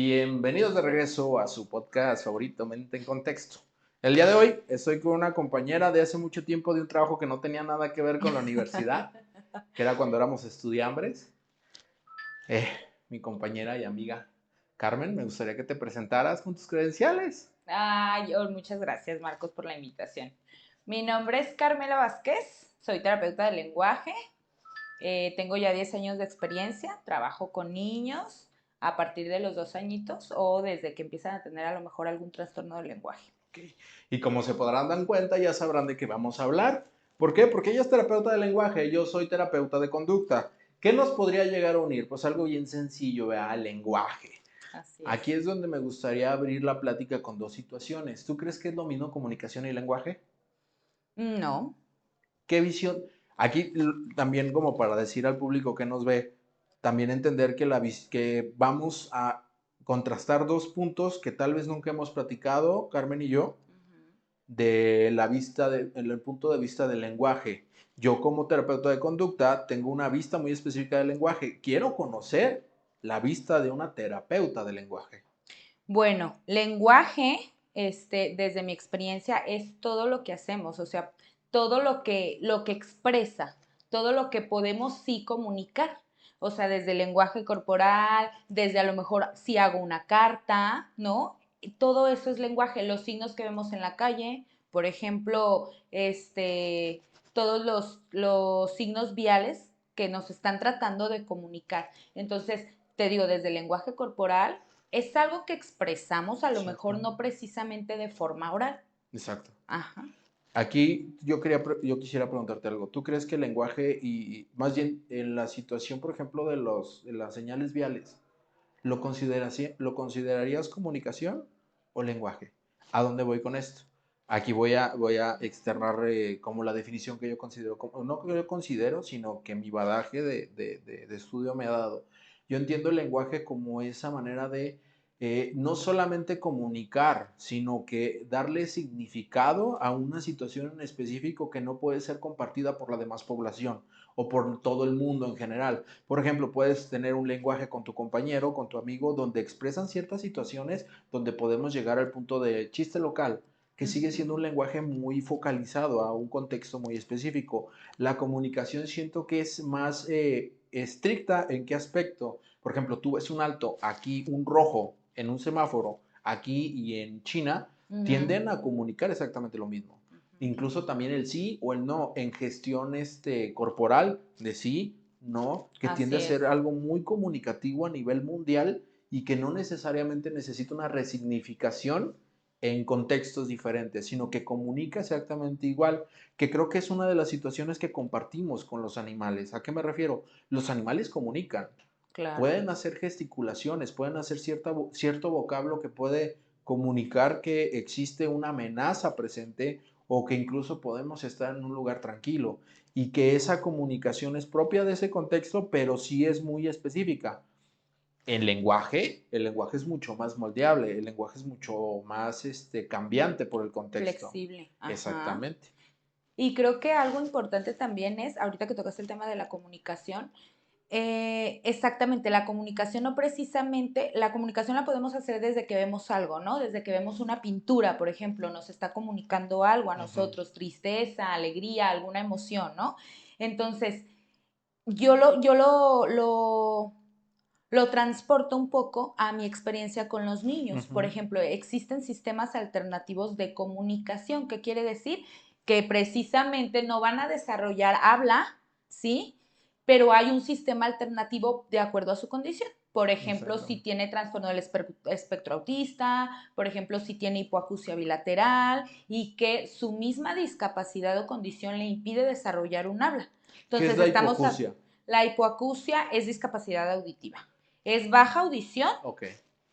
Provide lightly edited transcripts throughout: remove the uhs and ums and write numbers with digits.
Bienvenidos de regreso a su podcast favorito, Mente en Contexto. El día de hoy estoy con una compañera de hace mucho tiempo de un trabajo que no tenía nada que ver con la universidad, que era cuando éramos estudiambres. Eh, Mi compañera y amiga Carmen, me gustaría que te presentaras con tus credenciales. Muchas gracias, Marcos, por la invitación. Mi nombre es Carmela Vázquez, soy terapeuta de lenguaje, tengo ya 10 años de experiencia, trabajo con niños a partir de los 2 añitos o desde que empiezan a tener a lo mejor algún trastorno del lenguaje. Okay. Y como se podrán dar cuenta, ya sabrán de qué vamos a hablar. ¿Por qué? Porque ella es terapeuta de lenguaje, yo soy terapeuta de conducta. ¿Qué nos podría llegar a unir? Pues algo bien sencillo, vea, el lenguaje. Así Aquí es. es donde me gustaría abrir la plática con dos situaciones. ¿Tú crees que es lo mismo comunicación y lenguaje? No. ¿Qué visión? Aquí también como para decir al público que nos ve, también entender que, que vamos a contrastar dos puntos que tal vez nunca hemos platicado, Carmen y yo, Ujú. de la vista, el punto de vista del lenguaje. Yo como terapeuta de conducta tengo una vista muy específica del lenguaje. Quiero conocer la vista de una terapeuta del lenguaje. Bueno, lenguaje, desde mi experiencia, es todo lo que hacemos, o sea, todo lo que expresa, todo lo que podemos sí comunicar. O sea, desde el lenguaje corporal, desde a lo mejor si hago una carta, ¿no? Todo eso es lenguaje, los signos que vemos en la calle, por ejemplo, todos los signos viales que nos están tratando de comunicar. Entonces, te digo, desde el lenguaje corporal, es algo que expresamos a lo mejor Exacto. no precisamente de forma oral. Exacto. Ajá. Aquí yo quisiera preguntarte algo. ¿Tú crees que el lenguaje y más bien en la situación, por ejemplo, de las señales viales, lo considerarías comunicación o lenguaje? ¿A dónde voy con esto? Aquí voy a externar como la definición que yo considero, no que yo considero, sino que mi badaje de estudio me ha dado. Yo entiendo el lenguaje como esa manera de no solamente comunicar, sino que darle significado a una situación en específico que no puede ser compartida por la demás población o por todo el mundo en general. Por ejemplo, puedes tener un lenguaje con tu compañero, con tu amigo, donde expresan ciertas situaciones donde podemos llegar al punto de chiste local, que sigue siendo un Ujú. lenguaje muy focalizado a un contexto muy específico. La comunicación siento que es más estricta en qué aspecto. Por ejemplo, tú ves un alto, aquí un rojo en un semáforo, aquí y en China, Ujú. tienden a comunicar exactamente lo mismo. Ujú. Incluso también el sí o el no en gestión corporal de sí, no, que tiende Así a ser es. algo muy comunicativo a nivel mundial y que no necesariamente necesita una resignificación en contextos diferentes, sino que comunica exactamente igual, que creo que es una de las situaciones que compartimos con los animales. ¿A qué me refiero? Los animales comunican, Claro. pueden hacer gesticulaciones, pueden hacer cierto vocablo que puede comunicar que existe una amenaza presente o que incluso podemos estar en un lugar tranquilo y que esa comunicación es propia de ese contexto, pero sí es muy específica. El lenguaje es mucho más moldeable, el lenguaje es mucho más cambiante por el contexto. Flexible. Ajá. Exactamente. Y creo que algo importante también es, ahorita que tocaste el tema de la comunicación, exactamente, la comunicación no precisamente, la comunicación la podemos hacer desde que vemos algo, ¿no? Desde que vemos una pintura, por ejemplo, nos está comunicando algo a Uh -huh. nosotros, tristeza, alegría, alguna emoción, ¿no? Entonces, yo lo transporto un poco a mi experiencia con los Uh niños. Por -huh. ejemplo, existen sistemas alternativos de comunicación. ¿Qué quiere decir? Que precisamente no van a desarrollar habla, ¿sí? Pero hay un sistema alternativo de acuerdo a su condición. Por ejemplo, si Exactamente. tiene trastorno del espectro autista, por ejemplo, si tiene hipoacusia bilateral y que su misma discapacidad o condición le impide desarrollar un habla. ¿Qué es Entonces, la hipoacusia? la hipoacusia es discapacidad auditiva. Es baja audición, Ok,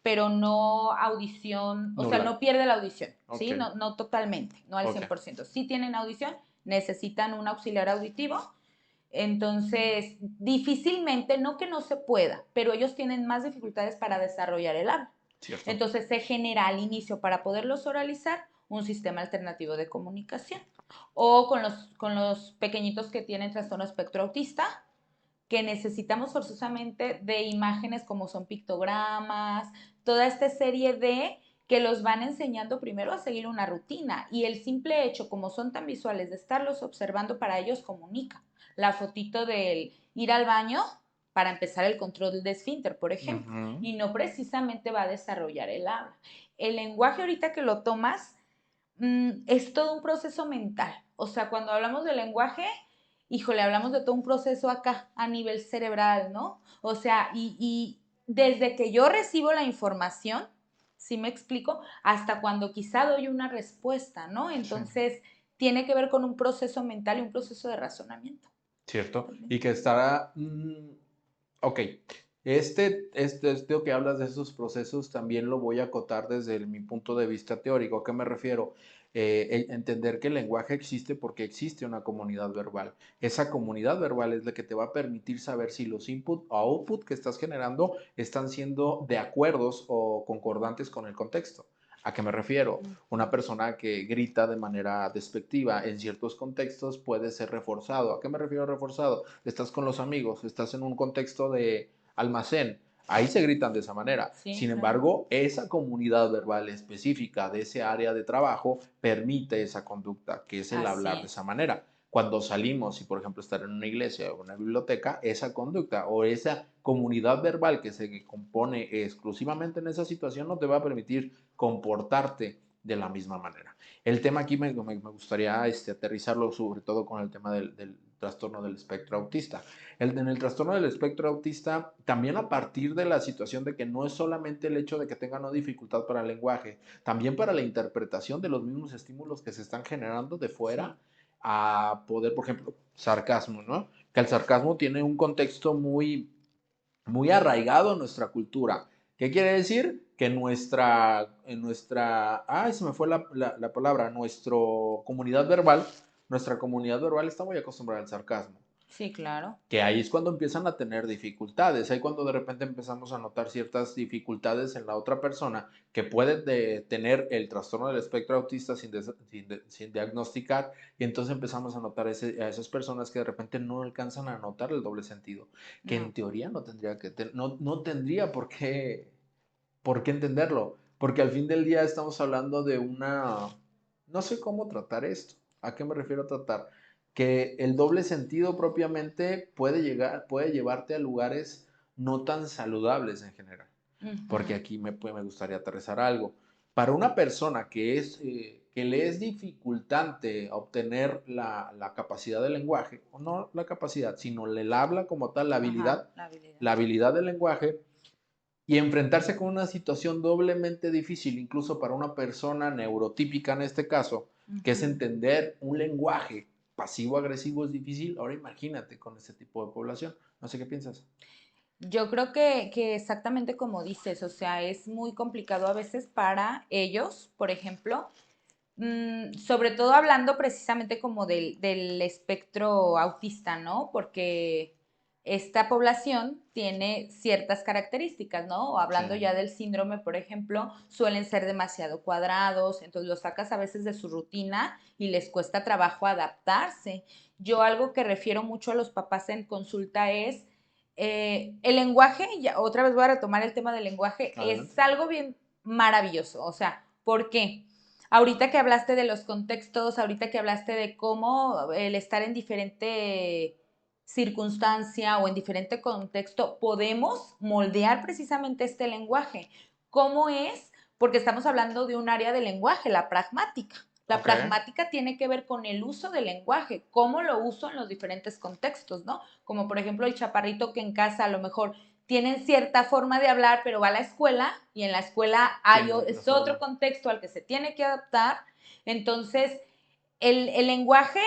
pero no audición, o sea, nula. no pierde la audición, Ok, ¿sí? No, no totalmente, no al ok. 100%. Sí tienen audición, necesitan un auxiliar auditivo, entonces difícilmente, no que no se pueda, pero ellos tienen más dificultades para desarrollar el habla. Cierto. Entonces se genera al inicio para poderlos oralizar un sistema alternativo de comunicación. O con los pequeñitos que tienen trastorno espectro autista, que necesitamos forzosamente de imágenes como son pictogramas, toda esta serie de que los van enseñando primero a seguir una rutina y el simple hecho, como son tan visuales, de estarlos observando para ellos comunica. La fotito del ir al baño para empezar el control de esfínter, por ejemplo, Ujú. y no precisamente va a desarrollar el habla. El lenguaje ahorita que lo tomas es todo un proceso mental. O sea, cuando hablamos de lenguaje, híjole, hablamos de todo un proceso acá a nivel cerebral, ¿no? O sea, y desde que yo recibo la información, ¿sí me explico? Hasta cuando quizá doy una respuesta, ¿no? Sí. Entonces, tiene que ver con un proceso mental y un proceso de razonamiento. ¿Cierto? También. Y que estará, ok, esto que hablas de esos procesos también lo voy a acotar desde mi punto de vista teórico. ¿A qué me refiero? Entender que el lenguaje existe porque existe una comunidad verbal. Esa comunidad verbal es la que te va a permitir saber si los input o output que estás generando están siendo de acuerdos o concordantes con el contexto. ¿A qué me refiero? Una persona que grita de manera despectiva en ciertos contextos puede ser reforzado. ¿A qué me refiero reforzado? Estás con los amigos, estás en un contexto de almacén, ahí se gritan de esa manera. Sí, Sin claro. embargo, esa comunidad verbal específica de ese área de trabajo permite esa conducta, que es el Así hablar de es. esa manera. Cuando salimos y, por ejemplo, estar en una iglesia o una biblioteca, esa conducta o esa comunidad verbal que se compone exclusivamente en esa situación no te va a permitir comportarte de la misma manera. El tema aquí me gustaría aterrizarlo sobre todo con el tema del trastorno del espectro autista. En el trastorno del espectro autista, también a partir de la situación de que no es solamente el hecho de que tengan una dificultad para el lenguaje, también para la interpretación de los mismos estímulos que se están generando de fuera, Sí. a poder, por ejemplo, sarcasmo, ¿no? Que el sarcasmo tiene un contexto muy arraigado en nuestra cultura. ¿Qué quiere decir? Que ay, se me fue la palabra, nuestra comunidad verbal está muy acostumbrada al sarcasmo. Sí, claro. Que ahí es cuando empiezan a tener dificultades, ahí cuando de repente empezamos a notar ciertas dificultades en la otra persona que puede tener el trastorno del espectro autista sin diagnosticar, y entonces empezamos a notar a esas personas que de repente no alcanzan a notar el doble sentido, que en No. teoría no tendría no tendría por qué entenderlo, porque al fin del día estamos hablando de no sé cómo tratar esto. ¿A qué me refiero a tratar? Que el doble sentido propiamente puede llevarte a lugares no tan saludables en general. Porque Ujú. aquí me gustaría aterrizar algo. Para una persona que le es dificultante obtener la capacidad del lenguaje, o no la capacidad, sino el habla como tal, Ajá, la habilidad. la habilidad del lenguaje, y enfrentarse con una situación doblemente difícil, incluso para una persona neurotípica en este caso, que es Ujú. entender un lenguaje pasivo-agresivo es difícil. Ahora imagínate con este tipo de población. No sé qué piensas. Yo creo que exactamente como dices, o sea, es muy complicado a veces para ellos, por ejemplo, sobre todo hablando precisamente como del espectro autista, ¿no? Porque esta población tiene ciertas características, ¿no? O Sí, hablando ya del síndrome, por ejemplo, suelen ser demasiado cuadrados, entonces los sacas a veces de su rutina y les cuesta trabajo adaptarse. Yo algo que refiero mucho a los papás en consulta es el lenguaje, ya otra vez voy a retomar el tema del lenguaje, adelante. es algo bien maravilloso, o sea, ¿por qué? Ahorita que hablaste de los contextos, ahorita que hablaste de cómo el estar en diferente circunstancia o en diferente contexto, podemos moldear precisamente este lenguaje. ¿Cómo es? Porque estamos hablando de un área del lenguaje, la pragmática. La Ok. pragmática tiene que ver con el uso del lenguaje, cómo lo uso en los diferentes contextos, ¿no? Como por ejemplo el chaparrito que en casa a lo mejor tienen cierta forma de hablar, pero va a la escuela y en la escuela Tiene otra es otro forma. contexto al que se tiene que adaptar. Entonces, el lenguaje,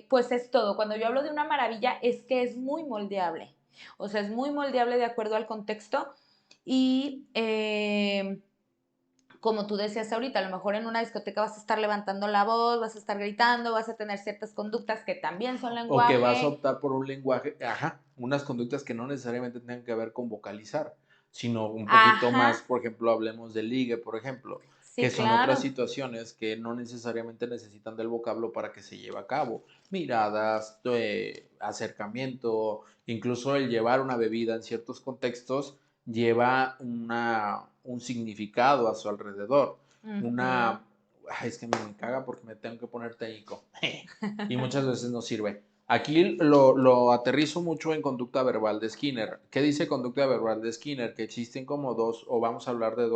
pues es todo. Cuando yo hablo de una maravilla, es que es muy moldeable. O sea, es muy moldeable de acuerdo al contexto y como tú decías ahorita, a lo mejor en una discoteca vas a estar levantando la voz, vas a estar gritando, vas a tener ciertas conductas que también son O que vas a lenguaje. optar por un lenguaje, ajá, unas conductas que no necesariamente tengan que ver con vocalizar, sino un poquito Ajá, más, por ejemplo, hablemos de ligue, por ejemplo. que Sí, son otras claro. situaciones que no necesariamente necesitan del vocablo para que se lleve a cabo. Miradas, acercamiento, incluso el llevar una bebida en ciertos contextos lleva un significado a su alrededor. Ujú. Una, es que me caga porque me tengo que poner técnico y muchas veces no sirve. Aquí lo aterrizo mucho en conducta verbal de Skinner. ¿Qué dice conducta verbal de Skinner? Que existen como dos, o vamos a hablar de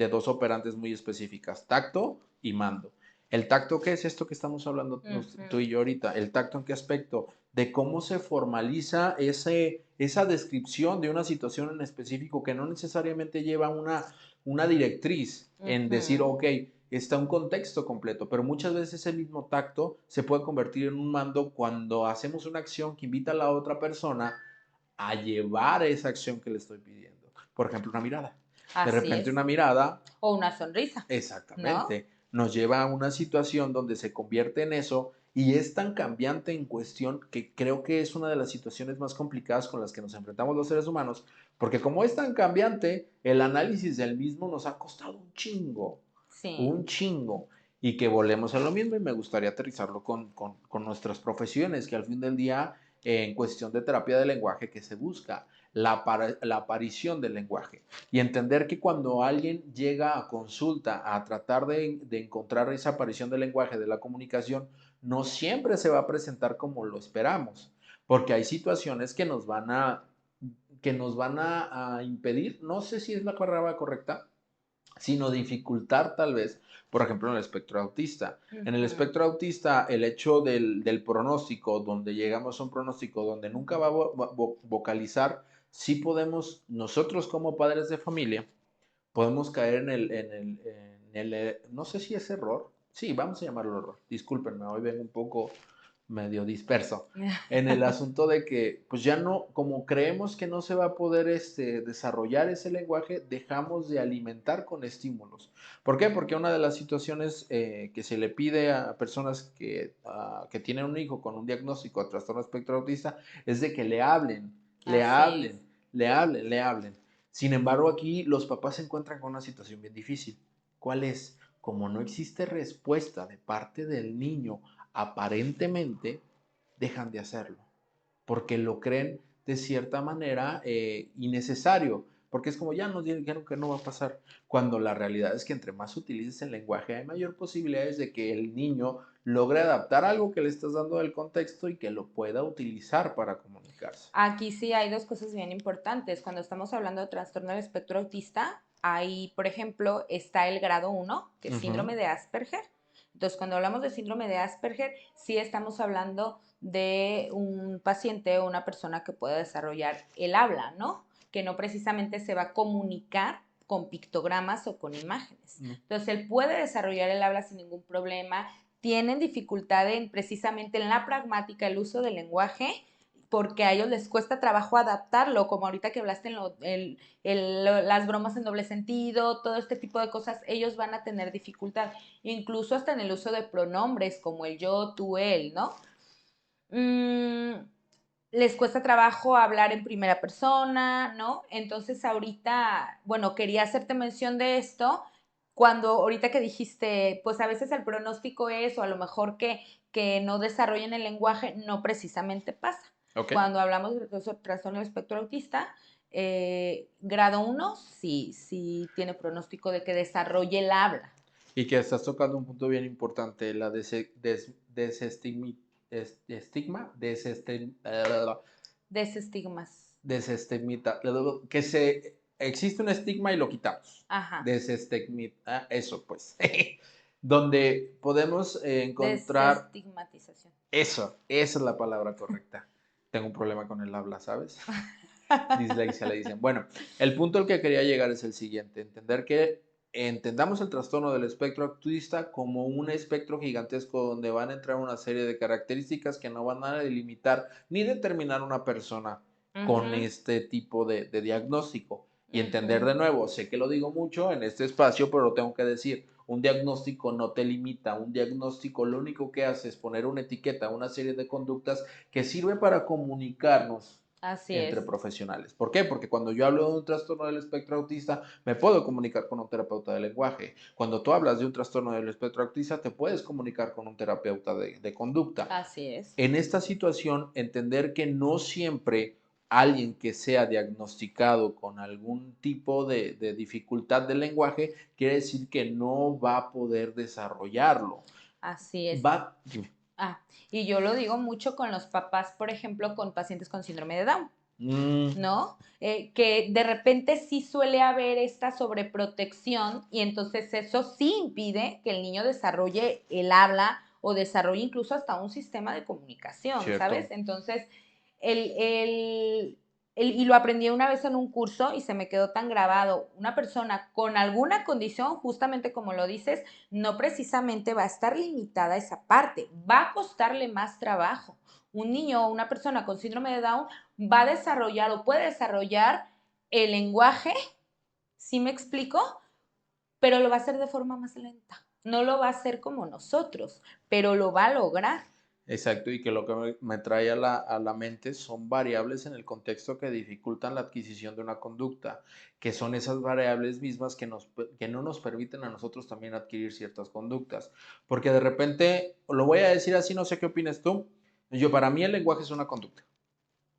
dos operantes muy específicas, tacto y mando. ¿El tacto qué es esto que estamos hablando tú Ujú. y yo ahorita? ¿El tacto en qué aspecto? De cómo se formaliza esa descripción de una situación en específico que no necesariamente lleva una directriz en decir, Ujú. ok, está un contexto completo, pero muchas veces ese mismo tacto se puede convertir en un mando cuando hacemos una acción que invita a la otra persona a llevar esa acción que le estoy pidiendo. Por ejemplo, una mirada. De Así repente es. una mirada, O una sonrisa, ¿no? exactamente, nos lleva a una situación donde se convierte en eso y es tan cambiante en cuestión que creo que es una de las situaciones más complicadas con las que nos enfrentamos los seres humanos, porque como es tan cambiante, el análisis del mismo nos ha costado Sí. un chingo. Y que volvemos a lo mismo y me gustaría aterrizarlo con nuestras profesiones, que al fin del día, en cuestión de terapia de lenguaje, que se busca la aparición del lenguaje y entender que cuando alguien llega a consulta a tratar de encontrar esa aparición del lenguaje, de la comunicación, no siempre se va a presentar como lo esperamos, porque hay situaciones que nos van a impedir, no sé si es la palabra correcta, sino dificultar tal vez, por ejemplo, en el espectro autista. En el Ujú. espectro autista, el hecho del pronóstico, donde llegamos a un pronóstico donde nunca va a vocalizar, sí podemos, nosotros como padres de familia, podemos caer no sé si es error, sí, vamos a llamarlo error, discúlpenme, hoy vengo un poco medio disperso, en el asunto de que, pues ya no, como creemos que no se va a poder desarrollar ese lenguaje, dejamos de alimentar con estímulos. ¿Por qué? Porque una de las situaciones que se le pide a personas que tienen un hijo con un diagnóstico de trastorno espectro autista es de que le hablen, le Así es. hablen, le hablen, le hablen. Sin embargo, aquí los papás se encuentran con una situación bien difícil. ¿Cuál es? Como no existe respuesta de parte del niño, aparentemente dejan de hacerlo, porque lo creen de cierta manera innecesario, porque es como ya nos dijeron que no va a pasar, cuando la realidad es que entre más utilices el lenguaje hay mayor posibilidades de que el niño logre adaptar algo que le estás dando del contexto y que lo pueda utilizar para comunicarse. Aquí sí hay dos cosas bien importantes. Cuando estamos hablando de trastorno del espectro autista, ahí, por ejemplo, está el grado 1, que es Uh -huh. síndrome de Asperger. Entonces, cuando hablamos de síndrome de Asperger, sí estamos hablando de un paciente o una persona que pueda desarrollar el habla, ¿no? Que no precisamente se va a comunicar con pictogramas o con imágenes. No. Entonces, él puede desarrollar el habla sin ningún problema. Tienen dificultad precisamente en la pragmática, el uso del lenguaje, porque a ellos les cuesta trabajo adaptarlo, como ahorita que hablaste las bromas en doble sentido, todo este tipo de cosas, ellos van a tener dificultad, incluso hasta en el uso de pronombres como el yo, tú, él, ¿no? Les cuesta trabajo hablar en primera persona, ¿no? Entonces ahorita, bueno, quería hacerte mención de esto, cuando ahorita que dijiste, pues a veces el pronóstico es, o a lo mejor que no desarrollen el lenguaje, no precisamente pasa. Ok. Cuando hablamos de trastorno del espectro autista, grado 1 sí, sí tiene pronóstico de que desarrolle el habla. Y que estás tocando un punto bien importante, la Desestigmas. desestigmita, que existe un estigma y lo quitamos. Ajá. Desestigmita, eso pues. Donde podemos encontrar Desestigmatización. eso, esa es la palabra correcta. Tengo un problema con el habla, ¿sabes? Dislexia le dicen. Bueno, el punto al que quería llegar es el siguiente, entendamos el trastorno del espectro autista como un espectro gigantesco donde van a entrar una serie de características que no van a delimitar ni determinar una persona con Ujú, este tipo de diagnóstico. Y entender ujú. de nuevo, sé que lo digo mucho en este espacio, pero lo tengo que decir, un diagnóstico no te limita, un diagnóstico lo único que hace es poner una etiqueta, una serie de conductas que sirve para comunicarnos Así entre es. profesionales. ¿Por qué? Porque cuando yo hablo de un trastorno del espectro autista, me puedo comunicar con un terapeuta de lenguaje. Cuando tú hablas de un trastorno del espectro autista, te puedes comunicar con un terapeuta de conducta. Así es. En esta situación, entender que no siempre alguien que sea diagnosticado con algún tipo de dificultad del lenguaje quiere decir que no va a poder desarrollarlo. Así es. Va, Ah, y yo lo digo mucho con los papás, por ejemplo, con pacientes con síndrome de Down, ¿no? Que de repente sí suele haber esta sobreprotección y entonces eso sí impide que el niño desarrolle el habla o desarrolle incluso hasta un sistema de comunicación, ¿sabes? cierto. Entonces, el, el, y lo aprendí una vez en un curso y se me quedó tan grabado, una persona con alguna condición, justamente como lo dices, no precisamente va a estar limitada a esa parte, va a costarle más trabajo. Un niño o una persona con síndrome de Down va a desarrollar o puede desarrollar el lenguaje, ¿sí me explico? Pero lo va a hacer de forma más lenta. No lo va a hacer como nosotros, pero lo va a lograr. Exacto, y que lo que me trae a la mente son variables en el contexto que dificultan la adquisición de una conducta, que son esas variables mismas que no nos permiten a nosotros también adquirir ciertas conductas. Porque de repente, lo voy a decir así, no sé qué opinas tú, yo para mí el lenguaje es una conducta.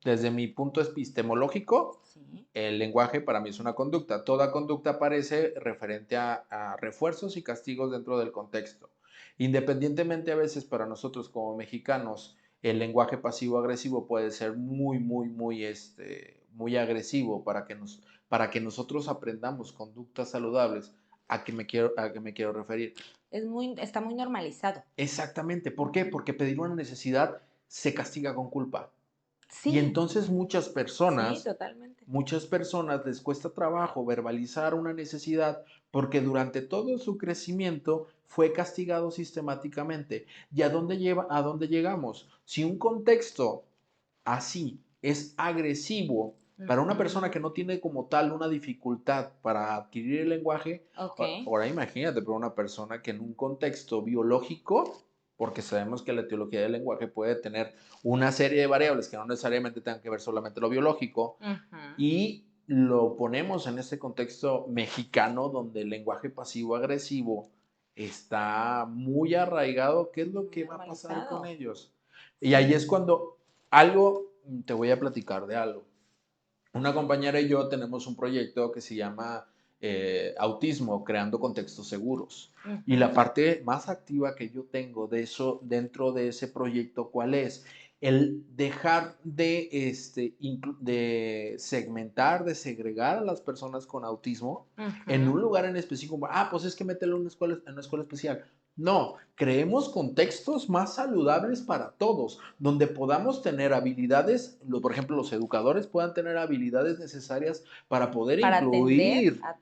Desde mi punto epistemológico, Sí. el lenguaje para mí es una conducta. Toda conducta aparece referente a refuerzos y castigos dentro del contexto. Independientemente a veces para nosotros como mexicanos, el lenguaje pasivo-agresivo puede ser muy agresivo para que nosotros aprendamos conductas saludables. A qué me quiero referir? Está muy normalizado. Exactamente. ¿Por qué? Porque pedir una necesidad se castiga con culpa. Y Sí, entonces sí, totalmente. muchas personas les cuesta trabajo verbalizar una necesidad porque durante todo su crecimiento fue castigado sistemáticamente. ¿Y a dónde llegamos? Si un contexto así es agresivo para una persona Ujú. que no tiene como tal una dificultad para adquirir el lenguaje, Ok. ahora imagínate para una persona que en un contexto biológico, porque sabemos que la etiología del lenguaje puede tener una serie de variables que no necesariamente tengan que ver solamente lo biológico, Ujú. y lo ponemos en este contexto mexicano donde el lenguaje pasivo-agresivo está muy arraigado, ¿qué es lo Muy que va a pasar con normalizado. ellos? Y ahí Sí. es cuando algo, te voy a platicar de algo. Una compañera y yo tenemos un proyecto que se llama Autismo, creando contextos seguros. Y la Ujú. parte más activa que yo tengo de eso dentro de ese proyecto, ¿cuál es? El dejar de segmentar, de segregar a las personas con autismo en Ujú. un lugar en específico. Pues es que mételo en una escuela especial. No, creemos contextos más saludables para todos, donde podamos tener habilidades, por ejemplo, los educadores puedan tener habilidades necesarias Para atender a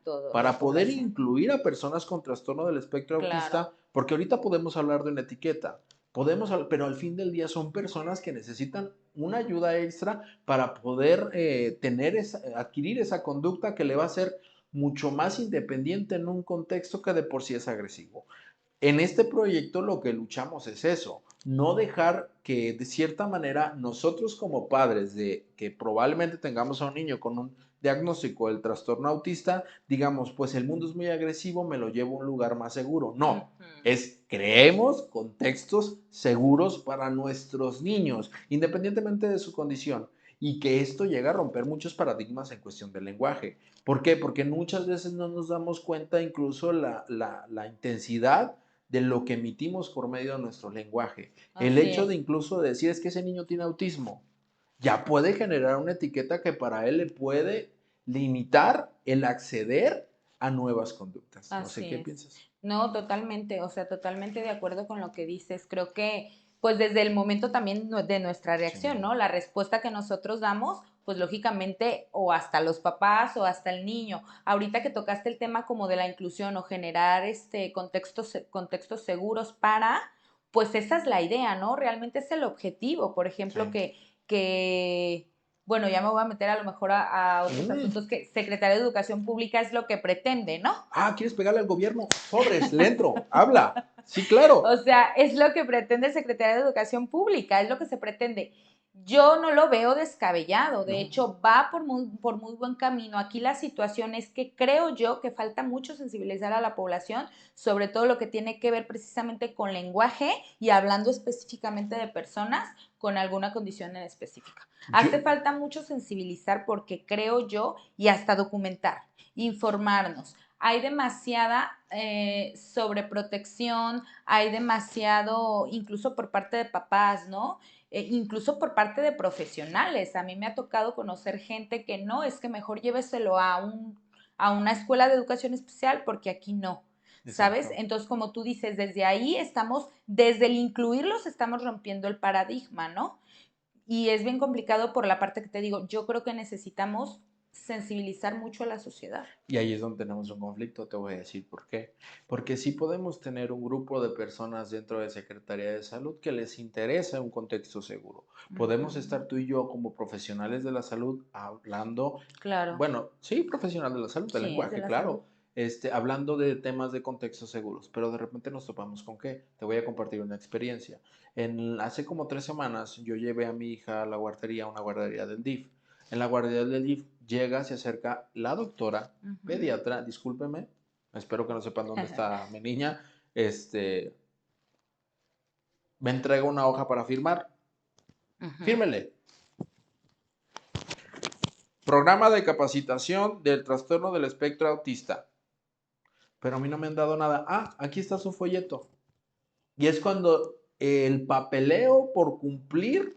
toda la para poder población. incluir a personas con trastorno del espectro Claro. autista, porque ahorita podemos hablar de una etiqueta, pero al fin del día son personas que necesitan una ayuda extra para poder adquirir esa conducta que le va a ser mucho más independiente en un contexto que de por sí es agresivo. En este proyecto lo que luchamos es eso, no dejar que de cierta manera nosotros como padres de que probablemente tengamos a un niño con un diagnóstico del trastorno autista, digamos, pues el mundo es muy agresivo, me lo llevo a un lugar más seguro. No, Ujú. es creemos contextos seguros para nuestros niños, independientemente de su condición, y que esto llega a romper muchos paradigmas en cuestión del lenguaje. ¿Por qué? Porque muchas veces no nos damos cuenta incluso la intensidad de lo que emitimos por medio de nuestro lenguaje. El Así hecho de es. incluso decir es que ese niño tiene autismo, ya puede generar una etiqueta que para él le puede limitar el acceder a nuevas conductas. No sé Así qué es. piensas. No, totalmente, o sea, totalmente de acuerdo con lo que dices. Creo que, pues desde el momento también de nuestra Sí. reacción, ¿no? La respuesta que nosotros damos, pues lógicamente, o hasta los papás o hasta el niño. Ahorita que tocaste el tema como de la inclusión o generar contextos seguros para, pues esa es la idea, ¿no? Realmente es el objetivo. Por ejemplo, Sí. que bueno, ya me voy a meter a lo mejor a otros asuntos que Secretaría de Educación Pública es lo que pretende, ¿no? ¿Quieres pegarle al gobierno? Sobres, le entro, habla. Sí, claro. O sea, es lo que pretende Secretaría de Educación Pública, es lo que se pretende. Yo no lo veo descabellado, de hecho va por muy buen camino. Aquí la situación es que creo yo que falta mucho sensibilizar a la población, sobre todo lo que tiene que ver precisamente con lenguaje y hablando específicamente de personas con alguna condición en específica. Yo, Hace falta mucho sensibilizar porque creo yo y hasta documentar, informarnos. Hay demasiada sobreprotección, hay demasiado, incluso por parte de papás, ¿no? Incluso por parte de profesionales. A mí me ha tocado conocer gente que no, es que mejor lléveselo a una escuela de educación especial porque aquí no, ¿sabes? exacto. Entonces, como tú dices, desde ahí estamos, desde el incluirlos estamos rompiendo el paradigma, ¿no? Y es bien complicado por la parte que te digo, yo creo que necesitamos sensibilizar mucho a la sociedad. Y ahí es donde tenemos un conflicto, te voy a decir por qué. Porque sí podemos tener un grupo de personas dentro de Secretaría de Salud que les interesa un contexto seguro. Uh Podemos -huh. estar tú y yo como profesionales de la salud hablando, Claro, bueno, sí, profesional de la salud, del sí, de lenguaje, la salud. claro, hablando de temas de contextos seguros, pero de repente nos topamos con qué. Te voy a compartir una experiencia. Hace como 3 semanas yo llevé a mi hija a la guardería, a una guardería del DIF. En la guardería del DIF llega, se acerca la doctora Uh -huh. pediatra, discúlpeme, espero que no sepan dónde está mi niña, este, me entrega una hoja para firmar, Uh -huh. fírmele. Programa de capacitación del trastorno del espectro autista. Pero a mí no me han dado nada. Ah, aquí está su folleto. Y es cuando el papeleo por cumplir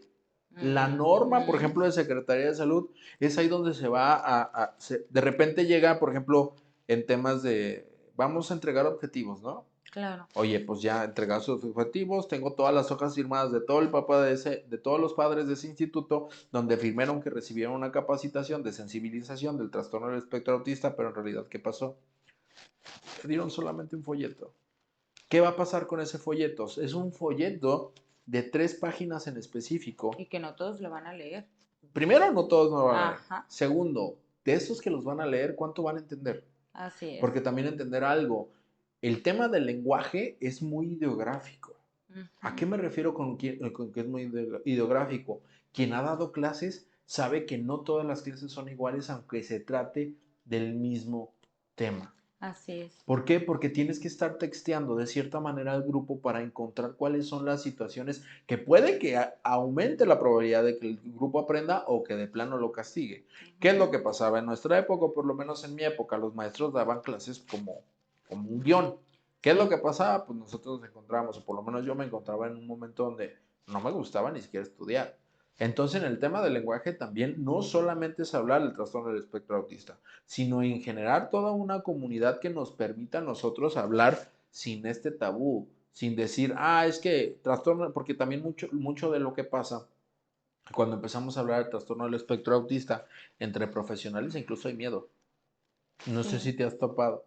la norma, por ejemplo, de Secretaría de Salud, es ahí donde se va de repente llega, por ejemplo, en temas de, vamos a entregar objetivos, ¿no? Claro. Oye, pues ya entregados sus objetivos, tengo todas las hojas firmadas de todo el papá de todos los padres de ese instituto, donde firmaron que recibieron una capacitación de sensibilización del trastorno del espectro autista, pero en realidad, ¿qué pasó? Le dieron solamente un folleto. ¿Qué va a pasar con ese folleto? Es un folleto de 3 páginas en específico. Y que no todos lo van a leer. Primero, no todos lo van a leer. Ajá, Segundo, de esos que los van a leer, ¿cuánto van a entender? así es. Porque también entender algo, el tema del lenguaje es muy ideográfico. ¿A Ujú. qué me refiero con que es muy ideográfico? Quien ha dado clases sabe que no todas las clases son iguales aunque se trate del mismo tema. Así es. ¿Por qué? Porque tienes que estar texteando de cierta manera al grupo para encontrar cuáles son las situaciones que puede que aumente la probabilidad de que el grupo aprenda o que de plano lo castigue. ¿Qué es Ujú. lo que pasaba en nuestra época? Por lo menos en mi época, los maestros daban clases como un guión. ¿Qué es lo Sí, que pasaba? Pues nosotros nos encontrábamos, o por lo menos yo me encontraba en un momento donde no me gustaba ni siquiera estudiar. Entonces, en el tema del lenguaje también no solamente es hablar del trastorno del espectro autista, sino en generar toda una comunidad que nos permita a nosotros hablar sin este tabú, sin decir, ah, es que trastorno, porque también mucho de lo que pasa cuando empezamos a hablar del trastorno del espectro autista entre profesionales, incluso hay miedo. No sé si sí. te has topado.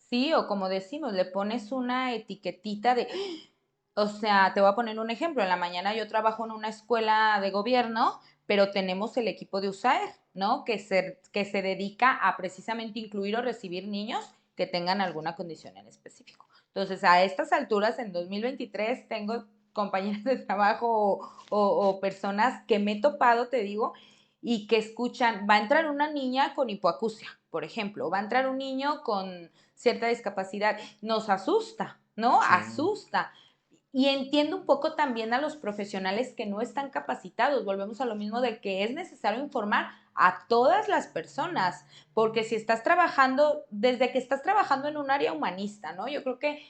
Sí, o como decimos, le pones una etiquetita de, o sea, te voy a poner un ejemplo. En la mañana yo trabajo en una escuela de gobierno, pero tenemos el equipo de USAER, ¿no? Que se dedica a precisamente incluir o recibir niños que tengan alguna condición en específico. Entonces, a estas alturas, en 2023, tengo compañeras de trabajo o personas que me he topado, te digo, y que escuchan, va a entrar una niña con hipoacusia, por ejemplo, va a entrar un niño con cierta discapacidad, nos asusta, ¿no? Sí. Asusta. Y entiendo un poco también a los profesionales que no están capacitados. Volvemos a lo mismo de que es necesario informar a todas las personas, porque si estás trabajando, desde que estás trabajando en un área humanista, ¿no? Yo creo que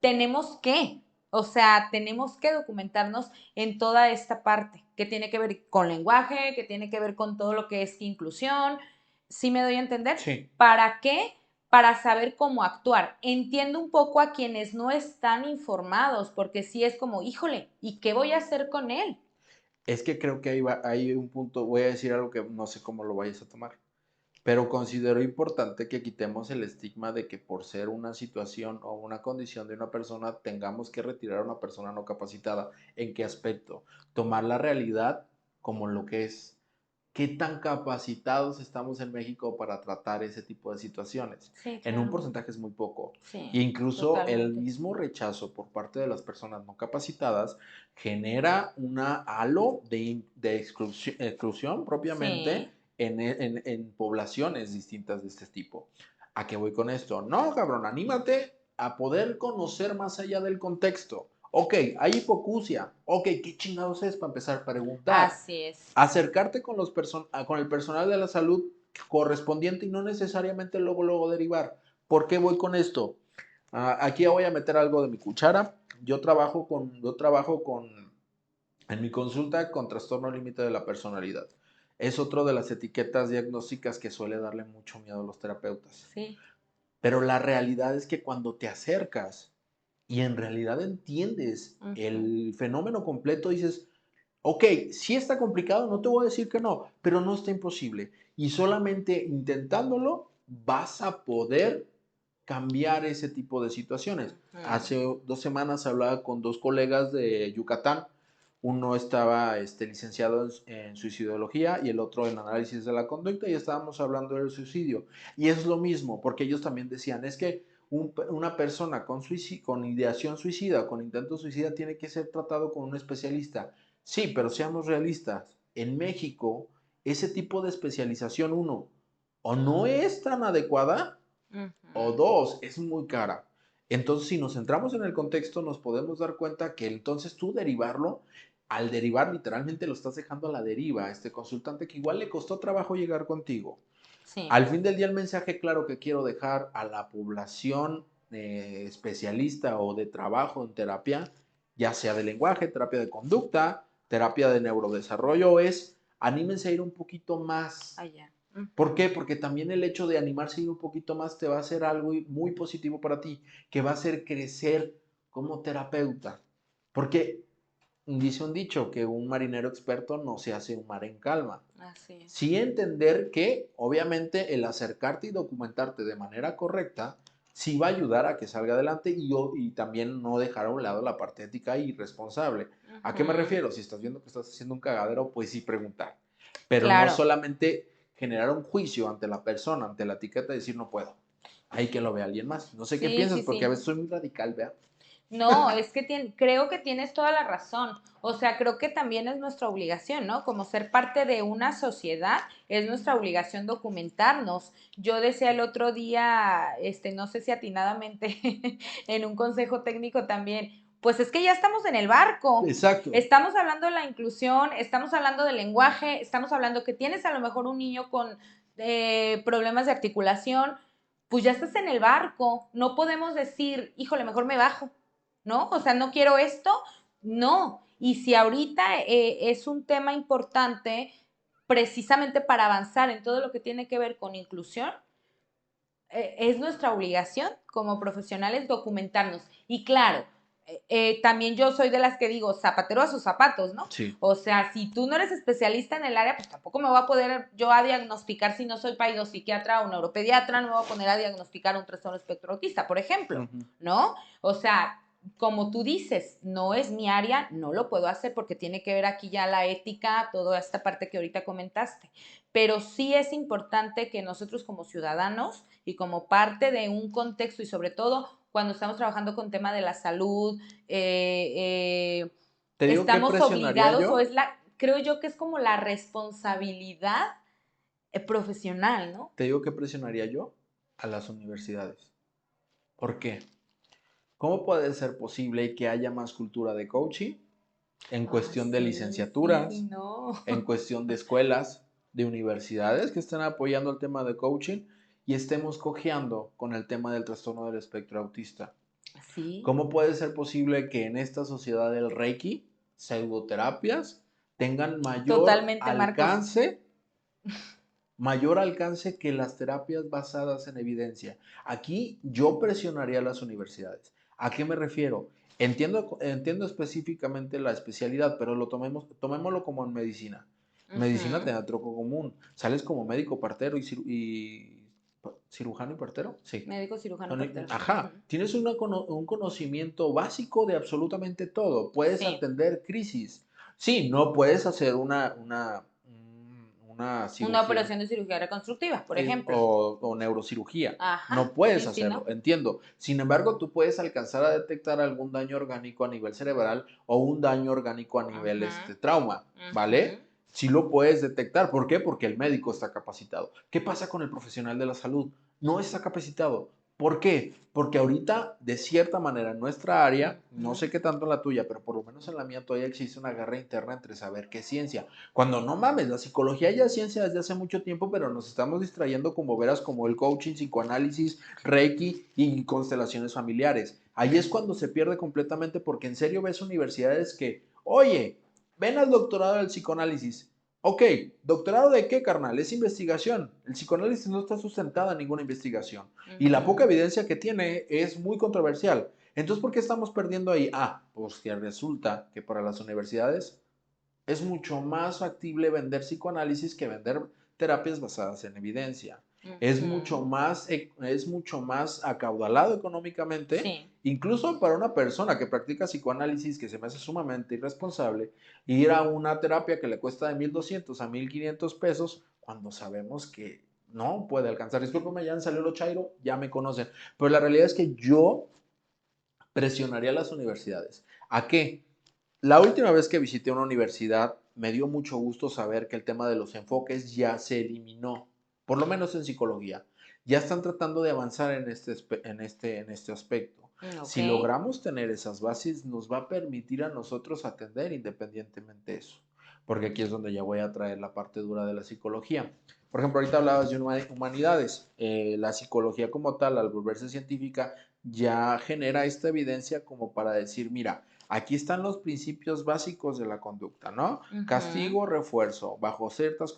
tenemos que, o sea, tenemos que documentarnos en toda esta parte, que tiene que ver con lenguaje, que tiene que ver con todo lo que es inclusión, ¿sí me doy a entender? Sí. ¿Para qué? Para saber cómo actuar. Entiendo un poco a quienes no están informados, porque sí es como, híjole, ¿y qué voy a hacer con él? Es que creo que hay un punto, voy a decir algo que no sé cómo lo vayas a tomar. Pero considero importante que quitemos el estigma de que por ser una situación o una condición de una persona tengamos que retirar a una persona no capacitada. ¿En qué aspecto? Tomar la realidad como lo que es. ¿qué tan capacitados estamos en México para tratar ese tipo de situaciones? Sí, En un claro. porcentaje es muy poco. Sí, E incluso el totalmente. mismo rechazo por parte de las personas no capacitadas genera una halo de exclusión propiamente Sí, en poblaciones distintas de este tipo. ¿A qué voy con esto? No, cabrón, anímate a poder conocer más allá del contexto. Ok, hay hipocucia. Ok, ¿qué chingados es para empezar a preguntar? así es. Acercarte con el personal de la salud correspondiente y no necesariamente luego derivar. ¿Por qué voy con esto? Aquí voy a meter algo de mi cuchara. En mi consulta con trastorno límite de la personalidad. Es otro de las etiquetas diagnósticas que suele darle mucho miedo a los terapeutas. Sí. Pero la realidad es que cuando te acercas y en realidad entiendes Ujú. el fenómeno completo, dices, ok, sí está complicado, no te voy a decir que no, pero no está imposible. Y solamente intentándolo vas a poder cambiar ese tipo de situaciones. Ujú. Hace 2 semanas hablaba con dos colegas de Yucatán. Uno estaba licenciado en suicidología y el otro en análisis de la conducta y estábamos hablando del suicidio. Y es lo mismo, porque ellos también decían, es que una persona con ideación suicida, con intento suicida, tiene que ser tratado con un especialista. Sí, pero seamos realistas. En México, ese tipo de especialización, uno, o no es tan adecuada, o Ujú. dos, es muy cara. Entonces, si nos centramos en el contexto, nos podemos dar cuenta que entonces tú derivarlo, al derivar literalmente lo estás dejando a la deriva a este consultante que igual le costó trabajo llegar contigo. Sí. Al fin del día, el mensaje claro que quiero dejar a la población especialista o de trabajo en terapia, ya sea de lenguaje, terapia de conducta, terapia de neurodesarrollo, es anímense a ir un poquito más. Allá. ¿Por Ujú. qué? Porque también el hecho de animarse a ir un poquito más te va a hacer algo muy positivo para ti, que va a hacer crecer como terapeuta. Porque dice un dicho que un marinero experto no se hace un mar en calma. Así es. Sí entender que, obviamente, el acercarte y documentarte de manera correcta sí va a ayudar a que salga adelante y también no dejar a un lado la parte ética y responsable. ¿A qué me Ujú. refiero? Si estás viendo que estás haciendo un cagadero, pues sí preguntar. Pero no Claro. solamente generar un juicio ante la persona, ante la etiqueta y decir no puedo. Hay que lo vea alguien más. No sé qué Sí, piensas sí, porque a sí. veces soy muy radical, vea. No, es que creo que tienes toda la razón. O sea, creo que también es nuestra obligación, ¿no? Como ser parte de una sociedad, es nuestra obligación documentarnos. Yo decía el otro día, no sé si atinadamente, en un consejo técnico también, pues es que ya estamos en el barco. Exacto. Estamos hablando de la inclusión, estamos hablando del lenguaje, estamos hablando que tienes a lo mejor un niño con problemas de articulación, pues ya estás en el barco. No podemos decir, híjole, mejor me bajo, ¿no? O sea, no quiero esto, no. Y si ahorita es un tema importante precisamente para avanzar en todo lo que tiene que ver con inclusión, es nuestra obligación como profesionales documentarnos. Y claro, también yo soy de las que digo, zapatero a sus zapatos, ¿no? Sí. O sea, si tú no eres especialista en el área, pues tampoco me voy a poder yo a diagnosticar si no soy psiquiatra o neuropediatra, no me voy a poner a diagnosticar un trastorno espectro autista, por ejemplo, Ujú. ¿no? O sea, como tú dices, no es mi área, no lo puedo hacer porque tiene que ver aquí ya la ética, toda esta parte que ahorita comentaste. Pero sí es importante que nosotros como ciudadanos y como parte de un contexto y sobre todo cuando estamos trabajando con tema de la salud, Te digo qué estamos presionaría obligados o yo. creo yo que es como la responsabilidad profesional, ¿no? Te digo qué presionaría yo a las universidades. ¿Por qué? ¿Cómo puede ser posible que haya más cultura de coaching en Ah, cuestión de sí, sí, licenciaturas, no. en cuestión de escuelas, de universidades que estén apoyando el tema de coaching y estemos cojeando con el tema del trastorno del espectro autista? Sí, ¿Cómo puede ser posible que en esta sociedad del Reiki, pseudoterapias, tengan totalmente, Marcos. mayor alcance que las terapias basadas en evidencia? Aquí yo presionaría a las universidades. ¿A qué me refiero? Entiendo específicamente la especialidad, pero tomémoslo como en medicina. Medicina te Ujú. da troco común. Sales como médico partero cirujano y partero. Sí. Médico cirujano partero. Ajá, Ujú. tienes un conocimiento básico de absolutamente todo. Puedes Sí, atender crisis. Sí, no puedes hacer una Una cirugía operación de cirugía reconstructiva, por ejemplo. o neurocirugía. No Ajá, puedes sí, sí, hacerlo, no. entiendo. Sin embargo, tú puedes alcanzar a detectar algún daño orgánico a nivel cerebral o un daño orgánico a nivel Ujú, trauma, ujú. ¿vale? Sí lo puedes detectar. ¿Por qué? Porque el médico está capacitado. ¿Qué pasa con el profesional de la salud? No está capacitado. ¿Por qué? Porque ahorita, de cierta manera, en nuestra área, no Ujú. sé qué tanto en la tuya, pero por lo menos en la mía todavía existe una guerra interna entre saber qué es ciencia. Cuando no mames, la psicología ya es ciencia desde hace mucho tiempo, pero nos estamos distrayendo como veras como el coaching, psicoanálisis, reiki y constelaciones familiares. Ahí es cuando se pierde completamente porque en serio ves universidades que, oye, ven al doctorado del psicoanálisis. Ok, ¿doctorado de qué, carnal? Es investigación. El psicoanálisis no está sustentado en ninguna investigación. Y la poca Ujú. evidencia que tiene es muy controversial. Entonces, ¿por qué estamos perdiendo ahí? Ah, pues que resulta que para las universidades es mucho más factible vender psicoanálisis que vender terapias basadas en evidencia. Ujú. Es mucho más acaudalado económicamente, Sí, incluso para una persona que practica psicoanálisis, que se me hace sumamente irresponsable, ir a una terapia que le cuesta de 1,200 a 1,500 pesos, cuando sabemos que no puede alcanzar. Discúlpame, ya salió lo chairo, ya me conocen. Pero la realidad es que yo presionaría a las universidades. ¿A qué? La última vez que visité una universidad me dio mucho gusto saber que el tema de los enfoques ya se eliminó, por lo menos en psicología. Ya están tratando de avanzar en este aspecto. ok. Si logramos tener esas bases, nos va a permitir a nosotros atender independientemente de eso. Porque aquí es donde ya voy a traer la parte dura de la psicología. Por ejemplo, ahorita hablabas de humanidades. La psicología como tal, al volverse científica, ya genera esta evidencia como para decir, mira, aquí están los principios básicos de la conducta, ¿no? Ujú. Castigo, refuerzo. Bajo ciertas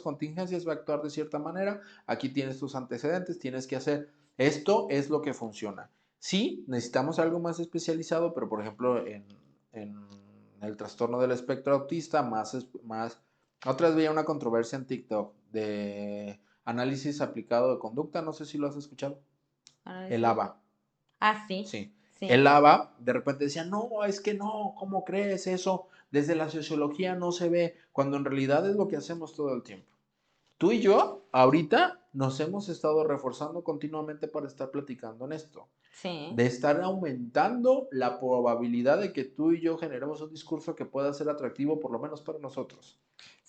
contingencias va a actuar de cierta manera. Aquí tienes tus antecedentes, tienes que hacer. Esto es lo que funciona. Sí, necesitamos algo más especializado, pero por ejemplo, en el trastorno del espectro autista, más. Otra vez veía una controversia en TikTok de análisis aplicado de conducta, no sé si lo has escuchado. El Análisis ABA. Ah, sí, Sí. sí. El ABA de repente decía, no, es que no, ¿cómo crees eso? Desde la sociología no se ve, cuando en realidad es lo que hacemos todo el tiempo. Tú y yo, ahorita, nos hemos estado reforzando continuamente para estar platicando en esto, Sí. de estar aumentando la probabilidad de que tú y yo generemos un discurso que pueda ser atractivo, por lo menos para nosotros,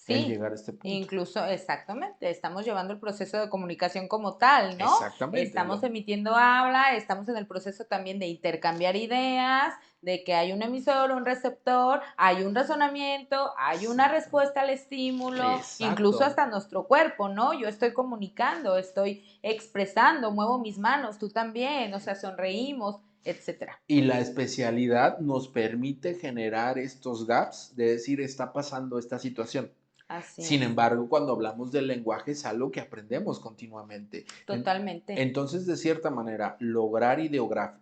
el Sí, llegar a este punto. incluso, exactamente, estamos llevando el proceso de comunicación como tal, ¿no? Exactamente. Estamos emitiendo habla, estamos en el proceso también de intercambiar ideas, de que hay un emisor, un receptor, hay un razonamiento, hay una respuesta al estímulo, incluso Exacto. hasta nuestro cuerpo, ¿no? Yo estoy comunicando, estoy expresando, muevo mis manos, tú también, o sea, sonreímos, etcétera. Y la especialidad nos permite generar estos gaps de decir, está pasando esta situación. Así Sin es, embargo, cuando hablamos del lenguaje es algo que aprendemos continuamente. totalmente. Entonces, de cierta manera, lograr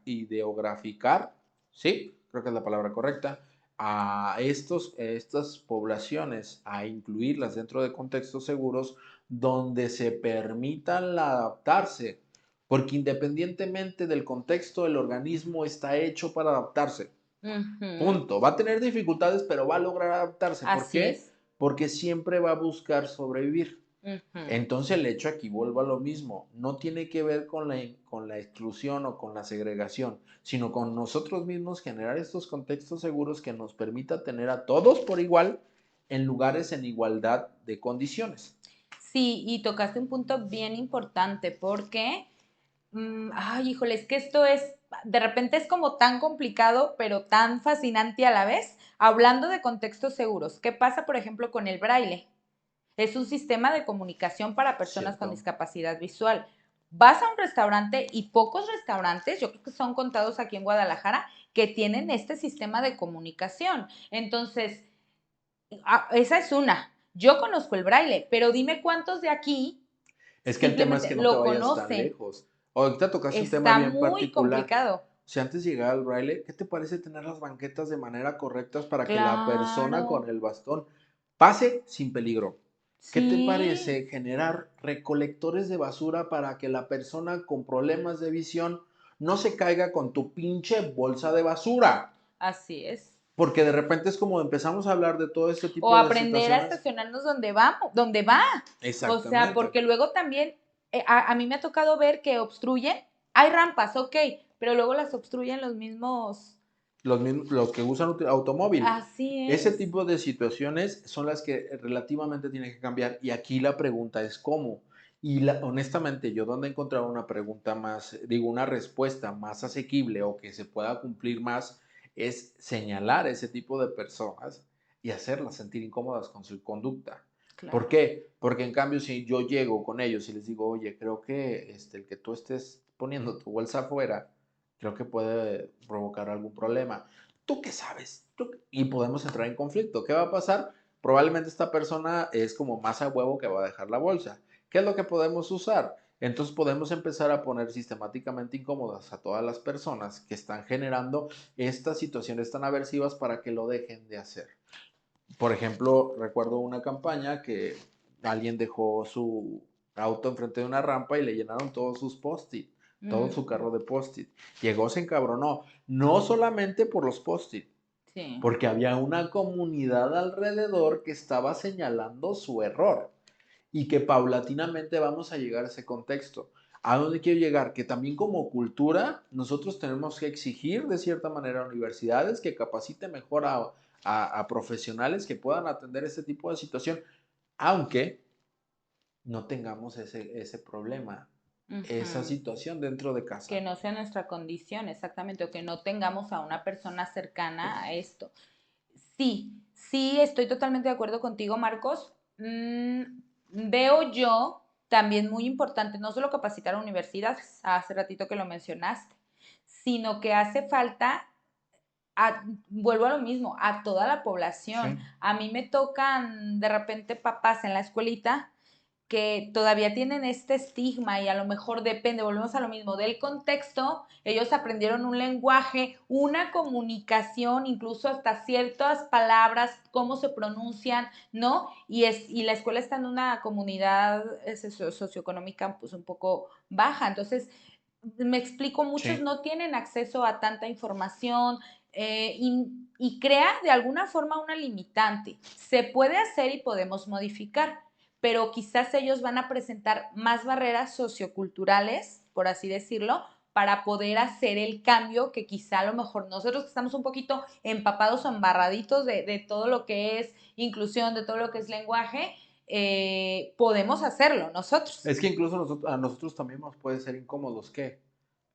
ideograficar, sí, creo que es la palabra correcta, a estas poblaciones, a incluirlas dentro de contextos seguros donde se permitan adaptarse, porque independientemente del contexto, el organismo está hecho para adaptarse. Ujú. Punto. Va a tener dificultades, pero va a lograr adaptarse. ¿Por Así qué? es. Porque siempre va a buscar sobrevivir. Ujú. Entonces el hecho aquí vuelvo a lo mismo. No tiene que ver con la exclusión o con la segregación, sino con nosotros mismos generar estos contextos seguros que nos permita tener a todos por igual en lugares en igualdad de condiciones. Sí, y tocaste un punto bien importante porque, ay, híjole, es que esto es, de repente es como tan complicado, pero tan fascinante a la vez. Hablando de contextos seguros, ¿qué pasa, por ejemplo, con el braille? Es un sistema de comunicación para personas con ¿Cierto? discapacidad visual. Vas a un restaurante y pocos restaurantes, yo creo que son contados aquí en Guadalajara, que tienen este sistema de comunicación. Entonces, esa es una. Yo conozco el braille, pero dime cuántos de aquí Es que el tema es simplemente que no te lo vayas tan conocen. lejos. Ahorita tocaste un tema Está bien muy particular. complicado. Si antes de llegar al braille, ¿qué te parece tener las banquetas de manera correctas para que la persona con Claro, el bastón pase sin peligro? ¿Qué te sí, parece generar recolectores de basura para que la persona con problemas de visión no se caiga con tu pinche bolsa de basura? así es. porque de repente es como empezamos a hablar de todo este O tipo de aprender a situaciones. estacionarnos donde vamos, donde va. O sea, Exactamente. porque luego también, a mí me ha tocado ver que obstruyen, hay rampas, ok, pero luego las obstruyen los mismos. Los que usan automóvil. Así Ese es. tipo de situaciones son las que relativamente tienen que cambiar. Y aquí la pregunta es cómo. Y honestamente, yo donde he encontrado una pregunta más, digo, una respuesta más asequible o que se pueda cumplir más, es señalar a ese tipo de personas y hacerlas sentir incómodas con su conducta. ¿Por Claro. qué? Porque en cambio, si yo llego con ellos y les digo, oye, creo que el que tú estés poniendo tu bolsa afuera, creo que puede provocar algún problema. ¿Tú qué sabes? Y podemos entrar en conflicto. ¿Qué va a pasar? Probablemente esta persona es como más a huevo que va a dejar la bolsa. ¿Qué es lo que podemos usar? Entonces podemos empezar a poner sistemáticamente incómodas a todas las personas que están generando estas situaciones tan aversivas para que lo dejen de hacer. Por ejemplo, recuerdo una campaña que alguien dejó su auto enfrente de una rampa y le llenaron todos sus post-it, todo su carro de post-it. Llegó, se encabronó, no solamente por los post-it, Sí. porque había una comunidad alrededor que estaba señalando su error y que paulatinamente vamos a llegar a ese contexto. ¿A dónde quiero llegar? Que también como cultura nosotros tenemos que exigir de cierta manera a universidades que capaciten mejor a profesionales que puedan atender este tipo de situación, aunque no tengamos ese problema, esa Ujú. situación dentro de Que casa. no sea nuestra condición, exactamente, o que no tengamos a una persona cercana a esto. Sí, sí, estoy totalmente de acuerdo contigo, Marcos. Veo yo también muy importante, no solo capacitar a universidades, hace ratito que lo mencionaste, sino que hace falta, vuelvo a lo mismo, a toda la población. Sí, A mí me tocan de repente papás en la escuelita que todavía tienen este estigma y a lo mejor depende, volvemos a lo mismo, del contexto, ellos aprendieron un lenguaje, una comunicación, incluso hasta ciertas palabras, cómo se pronuncian, ¿no? Y la escuela está en una comunidad socioeconómica pues un poco baja, entonces me explico, muchos sí. no tienen acceso a tanta información, y crea de alguna forma una limitante. Se puede hacer y podemos modificar, pero quizás ellos van a presentar más barreras socioculturales, por así decirlo, para poder hacer el cambio que quizá a lo mejor nosotros que estamos un poquito empapados o embarraditos de todo lo que es inclusión, de todo lo que es lenguaje, podemos hacerlo nosotros. Es que incluso a nosotros también nos puede ser incómodos, ¿qué?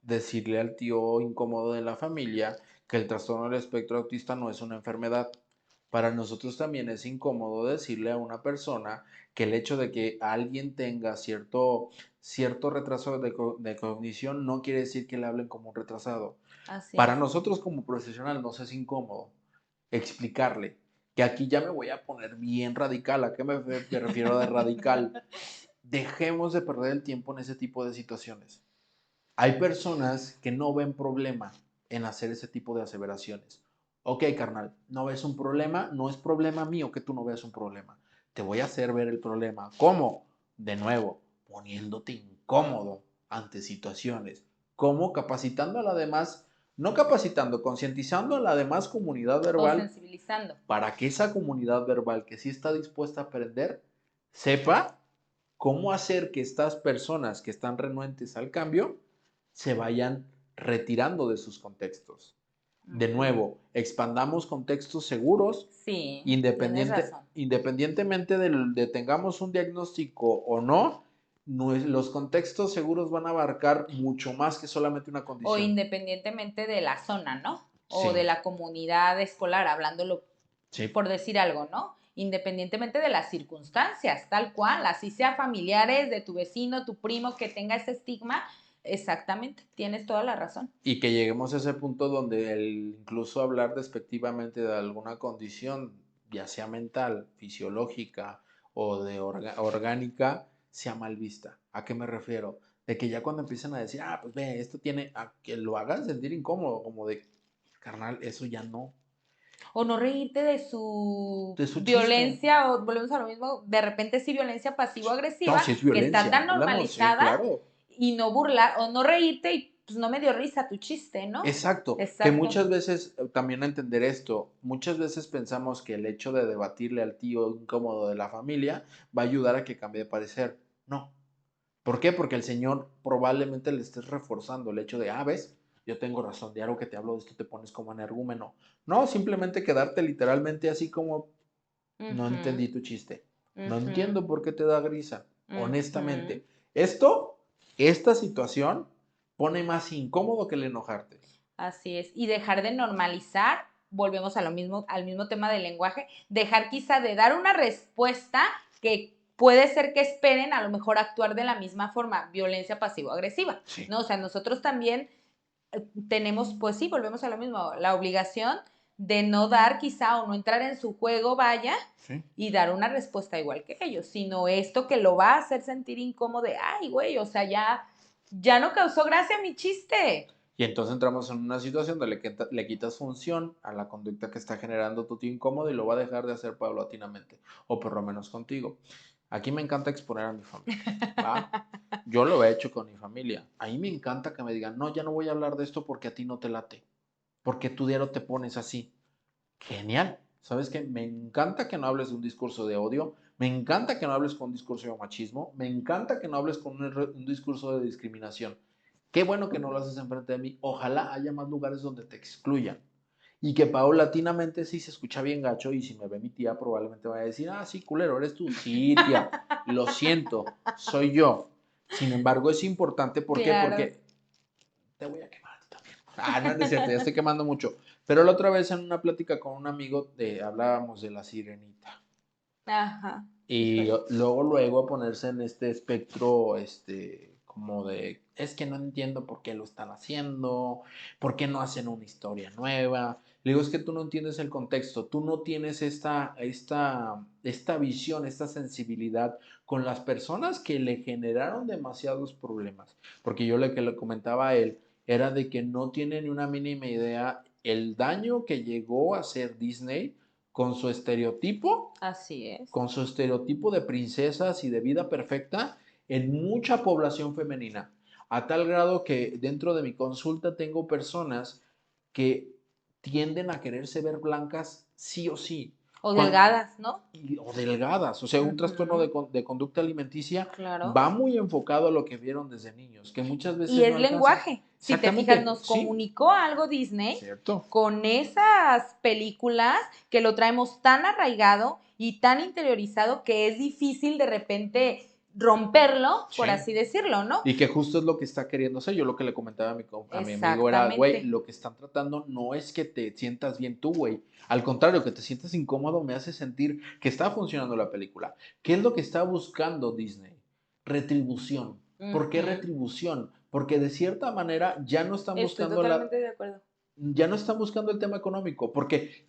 Decirle al tío incómodo de la familia que el trastorno del espectro autista no es una enfermedad. Para nosotros también es incómodo decirle a una persona que el hecho de que alguien tenga cierto retraso de cognición no quiere decir que le hablen como un retrasado. Así Para es. nosotros como profesional nos es incómodo explicarle que aquí ya me voy a poner bien radical. ¿A qué me refiero de radical? Dejemos de perder el tiempo en ese tipo de situaciones. Hay personas que no ven problema en hacer ese tipo de aseveraciones. Ok, carnal, no ves un problema, no es problema mío que tú no veas un problema. Te voy a hacer ver el problema. ¿Cómo? De nuevo, poniéndote incómodo ante situaciones. ¿Cómo? Capacitando a la demás, no capacitando, concientizando a la demás comunidad O verbal sensibilizando. para que esa comunidad verbal que sí está dispuesta a aprender sepa cómo hacer que estas personas que están renuentes al cambio se vayan retirando de sus contextos. De Ujú. nuevo, expandamos contextos seguros, Sí, tienes razón. independientemente de tengamos un diagnóstico o no, los contextos seguros van a abarcar mucho más que solamente una O condición. independientemente de la zona, ¿no? O de Sí, la comunidad escolar, hablándolo sí. por decir algo, ¿no? Independientemente de las circunstancias, tal cual, así sea familiares, de tu vecino, tu primo, que tenga ese estigma, exactamente, tienes toda la razón. Y que lleguemos a ese punto donde incluso hablar despectivamente de alguna condición, ya sea mental, fisiológica o de orgánica, sea mal vista. ¿A qué me refiero? De que ya cuando empiezan a decir, ah, pues ve, esto tiene, a que lo hagan sentir incómodo, como de, carnal, eso ya no. O no reírte de su De su chiste. violencia, o volvemos a lo mismo, de repente sí violencia No, pasivo-agresiva, si es que está violencia, tan hablamos, sí, normalizada, claro. y no burlar, o no reírte y pues no me dio risa tu chiste, ¿no? Exacto, que Exacto. muchas veces, también entender esto, muchas veces pensamos que el hecho de debatirle al tío incómodo de la familia va a ayudar a que cambie de parecer. No. ¿Por qué? Porque el Señor probablemente le estés reforzando el hecho de, ves, yo tengo razón, de algo que te hablo de esto te pones como energúmeno. No, simplemente quedarte literalmente así como, no Ujú, entendí tu chiste, no ujú, entiendo por qué te da risa, ujú. honestamente. Esta situación pone más incómodo que el enojarte. Así es. Y dejar de normalizar, volvemos a lo mismo, al mismo tema del lenguaje, dejar quizá de dar una respuesta que puede ser que esperen a lo mejor actuar de la misma forma, violencia pasivo-agresiva, Sí. ¿no? O sea, nosotros también tenemos, pues sí, volvemos a lo mismo, la obligación de no dar quizá o no entrar en su juego, vaya, Sí. y dar una respuesta igual que ellos, sino esto que lo va a hacer sentir incómodo de, ay, güey, o sea, ya no causó gracia mi chiste. Y entonces entramos en una situación donde le quitas función a la conducta que está generando tu tío incómodo y lo va a dejar de hacer paulatinamente, o por lo menos contigo. Aquí me encanta exponer a mi familia, ¿va? Yo lo he hecho con mi familia. A mí me encanta que me digan, no, ya no voy a hablar de esto porque a ti no te late, porque tu diario te pones así. Genial. ¿Sabes qué? Me encanta que no hables de un discurso de odio, me encanta que no hables con un discurso de machismo, me encanta que no hables con un discurso de discriminación. Qué bueno que no lo haces enfrente de mí. Ojalá haya más lugares donde te excluyan. Y que paulatinamente sí se escucha bien gacho y si me ve mi tía probablemente vaya a decir, sí, culero, eres tú. Sí, tía, lo siento, soy yo. Sin embargo, es importante, ¿por qué? Claro. Porque te voy a quemar a ti también. No es cierto, ya estoy quemando mucho. Pero la otra vez en una plática con un amigo hablábamos de la sirenita. Ajá, Y híjole. luego a ponerse en este espectro, como de, es que no entiendo por qué lo están haciendo, por qué no hacen una historia nueva. Le digo, es que tú no entiendes el contexto, tú no tienes esta visión, esta sensibilidad con las personas que le generaron demasiados problemas. Porque yo lo que le comentaba a él era de que no tiene ni una mínima idea el daño que llegó a hacer Disney con su estereotipo Así es. con su estereotipo de princesas y de vida perfecta en mucha población femenina, a tal grado que dentro de mi consulta tengo personas que tienden a quererse ver blancas sí o sí. O Cuando, delgadas, ¿no? o delgadas, o sea, un trastorno Ujú, de conducta alimenticia claro. va muy enfocado a lo que vieron desde niños, que muchas Y veces no es alcanzan. lenguaje. Si te fijas, Exactamente, nos sí, comunicó algo Disney cierto. con esas películas que lo traemos tan arraigado y tan interiorizado que es difícil de repente romperlo, por Sí. así decirlo, ¿no? Y que justo es lo que está queriendo hacer. Yo lo que le comentaba a mi amigo era, güey, Exactamente. lo que están tratando no es que te sientas bien tú, güey. Al contrario, que te sientas incómodo me hace sentir que está funcionando la película. ¿Qué es lo que está buscando Disney? Retribución. ¿Por qué Ujú. retribución? Porque de cierta manera ya no están Estoy buscando totalmente de acuerdo. ya no están buscando el tema económico, porque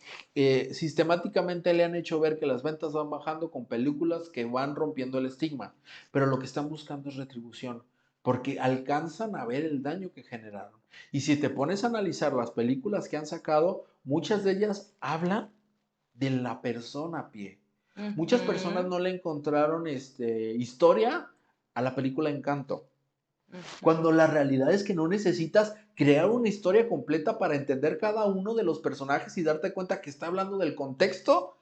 sistemáticamente le han hecho ver que las ventas van bajando con películas que van rompiendo el estigma, pero lo que están buscando es retribución, porque alcanzan a ver el daño que generaron. Y si te pones a analizar las películas que han sacado, muchas de ellas hablan de la persona a pie. Muchas personas Ujú, no le encontraron historia a la película Encanto. Cuando ujú. la realidad es que no necesitas crear una historia completa para entender cada uno de los personajes y darte cuenta que está hablando del contexto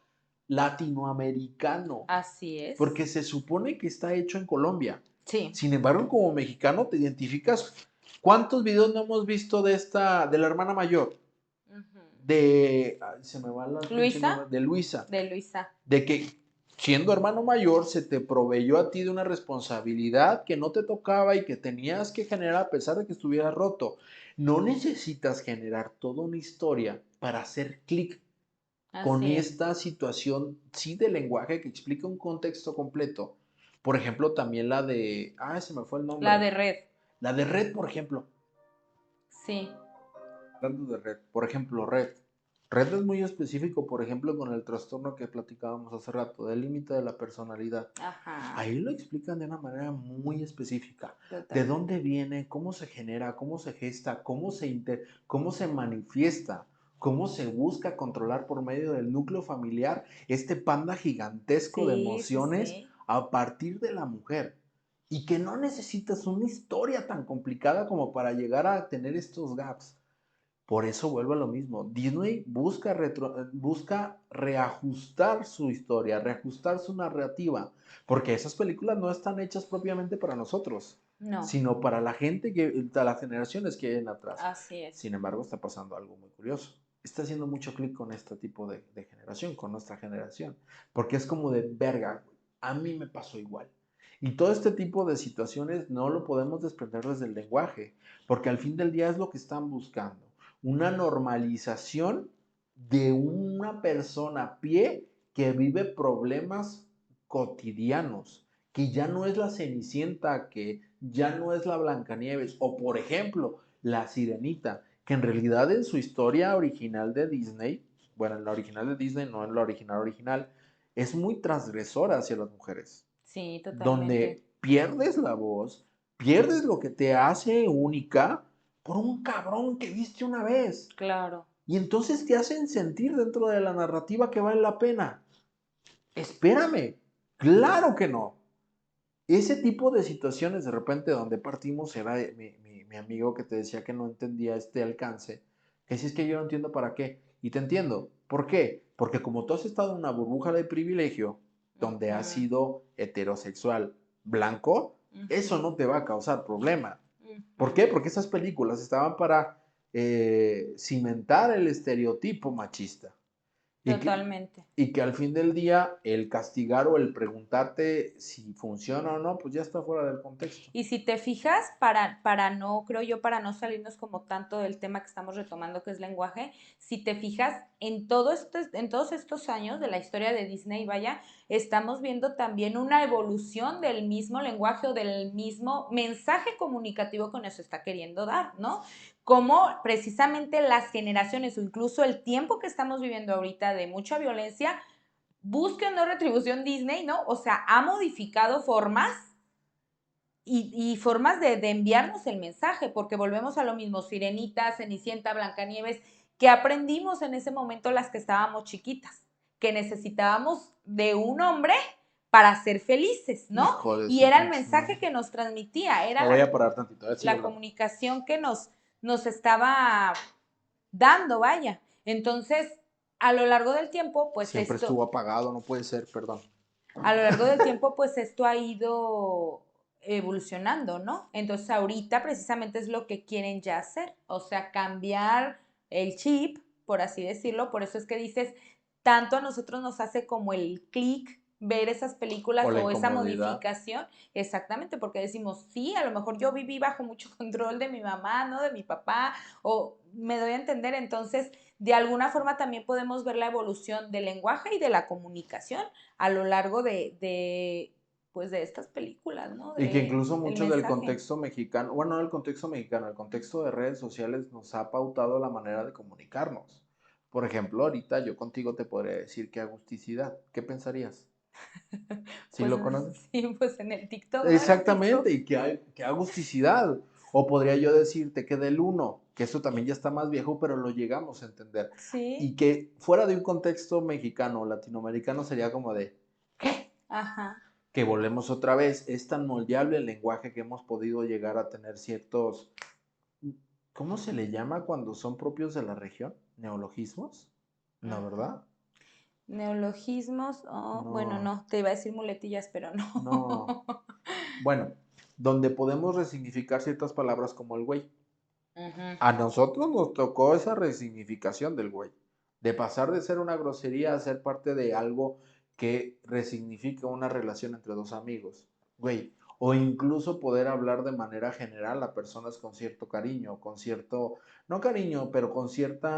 latinoamericano, Así es. porque se supone que está hecho en Colombia. Sí. Sin embargo, como mexicano te identificas. ¿Cuántos videos no hemos visto de la hermana mayor? Ujú. Se me va la pinche Luisa, nombre, de Luisa, de Luisa. de que siendo hermano mayor se te proveyó a ti de una responsabilidad que no te tocaba y que tenías que generar a pesar de que estuviera roto. No necesitas generar toda una historia para hacer clic con Así es. esta situación, sí, de lenguaje que explica un contexto completo. Por ejemplo, también se me fue el La nombre. de red. La de Red, por ejemplo. Sí. Hablando de Red, por ejemplo, Red. Red es muy específico, por ejemplo, con el trastorno que platicábamos hace rato, del límite de la personalidad. Ajá. Ahí lo explican de una manera muy específica. De Totalmente. dónde viene, cómo se genera, cómo se gesta, cómo se manifiesta, cómo se busca controlar por medio del núcleo familiar este panda gigantesco de Sí, sí, emociones sí. a partir de la mujer. y que no necesitas una historia tan complicada como para llegar a tener estos gaps. Por eso vuelvo a lo mismo. Disney busca reajustar su historia, reajustar su narrativa, porque esas películas no están hechas propiamente para nosotros, No, sino para la gente para las generaciones que vienen atrás. así es. Sin embargo, está pasando algo muy curioso. Está haciendo mucho clic con este tipo de generación, con nuestra generación, porque es como de verga, a mí me pasó igual. Y todo este tipo de situaciones no lo podemos desprender desde el lenguaje, porque al fin del día es lo que están buscando, una normalización de una persona a pie que vive problemas cotidianos, que ya no es la Cenicienta, que ya no es la Blancanieves, o por ejemplo, la Sirenita, que en realidad en su historia original de Disney, bueno, en la original de Disney, no en la original, es muy transgresora hacia las mujeres, Sí, totalmente. donde pierdes la voz, pierdes lo que te hace única por un cabrón que viste una vez. Claro. Y entonces te hacen sentir dentro de la narrativa que vale la pena. Espérame, claro que no. Ese tipo de situaciones de repente donde partimos era mi amigo que te decía que no entendía este alcance, que si es que yo no entiendo para qué. Y te entiendo. ¿Por qué? Porque como tú has estado en una burbuja de privilegio, donde has Ujú, sido heterosexual blanco, eso ujú, no te va a causar problema. ¿Por ujú. qué? Porque esas películas estaban para cimentar el estereotipo machista. Y que, Totalmente. y que al fin del día el castigar o el preguntarte si funciona o no, pues ya está fuera del contexto. Y si te fijas, para no, creo yo, para no salirnos como tanto del tema que estamos retomando, que es lenguaje, si te fijas, en todos estos años de la historia de Disney, vaya, estamos viendo también una evolución del mismo lenguaje o del mismo mensaje comunicativo que nos está queriendo dar, ¿no? Como precisamente las generaciones o incluso el tiempo que estamos viviendo ahorita de mucha violencia, busque o no retribución Disney, ¿no? O sea, ha modificado formas y formas de enviarnos el mensaje, porque volvemos a lo mismo, Sirenita, Cenicienta, Blancanieves, que aprendimos en ese momento las que estábamos chiquitas, que necesitábamos de un hombre para ser felices, ¿no? Hijo de Y su era el pinche mensaje madre. que nos transmitía, era Me voy a parar tantito, a ver, sigue la hablando. comunicación que nos estaba dando, vaya. Entonces, a lo largo del tiempo, pues Siempre esto, estuvo apagado, no puede ser, perdón. a lo largo del tiempo, pues esto ha ido evolucionando, ¿no? Entonces ahorita precisamente es lo que quieren ya hacer, o sea, cambiar el chip, por así decirlo, por eso es que dices, tanto a nosotros nos hace como el clic ver esas O películas la o esa incomodidad. modificación, exactamente, porque decimos, sí, a lo mejor yo viví bajo mucho control de mi mamá, ¿no? De mi papá, o me doy a entender, entonces, de alguna forma también podemos ver la evolución del lenguaje y de la comunicación a lo largo pues de estas películas, ¿no? Y que incluso Del mucho del mensaje. contexto mexicano, bueno, no el contexto mexicano, el contexto de redes sociales nos ha pautado la manera de comunicarnos. Por ejemplo, ahorita yo contigo te podría decir que agusticidad. ¿Qué pensarías? ¿Sí Pues lo conoces? sí, pues en el TikTok, ¿no? Era Exactamente, TikTok. y que agusticidad. O podría yo decirte que del uno, que eso también ya está más viejo, pero lo llegamos a entender. Sí, Y que fuera de un contexto mexicano o latinoamericano sería como de, ¿qué? ajá. Que volvemos otra vez, es tan moldeable el lenguaje que hemos podido llegar a tener ciertos, ¿cómo se le llama cuando son propios de la región? ¿Neologismos? No, Ajá. ¿verdad? Neologismos, oh, bueno, No, no, te iba a decir muletillas, pero no. no. Bueno, donde podemos resignificar ciertas palabras como el güey. Ujú. A nosotros nos tocó esa resignificación del güey, de pasar de ser una grosería a ser parte de algo que resignifica una relación entre dos amigos, güey, o incluso poder hablar de manera general a personas con cierto cariño, con cierto, no cariño, pero con A lo cierto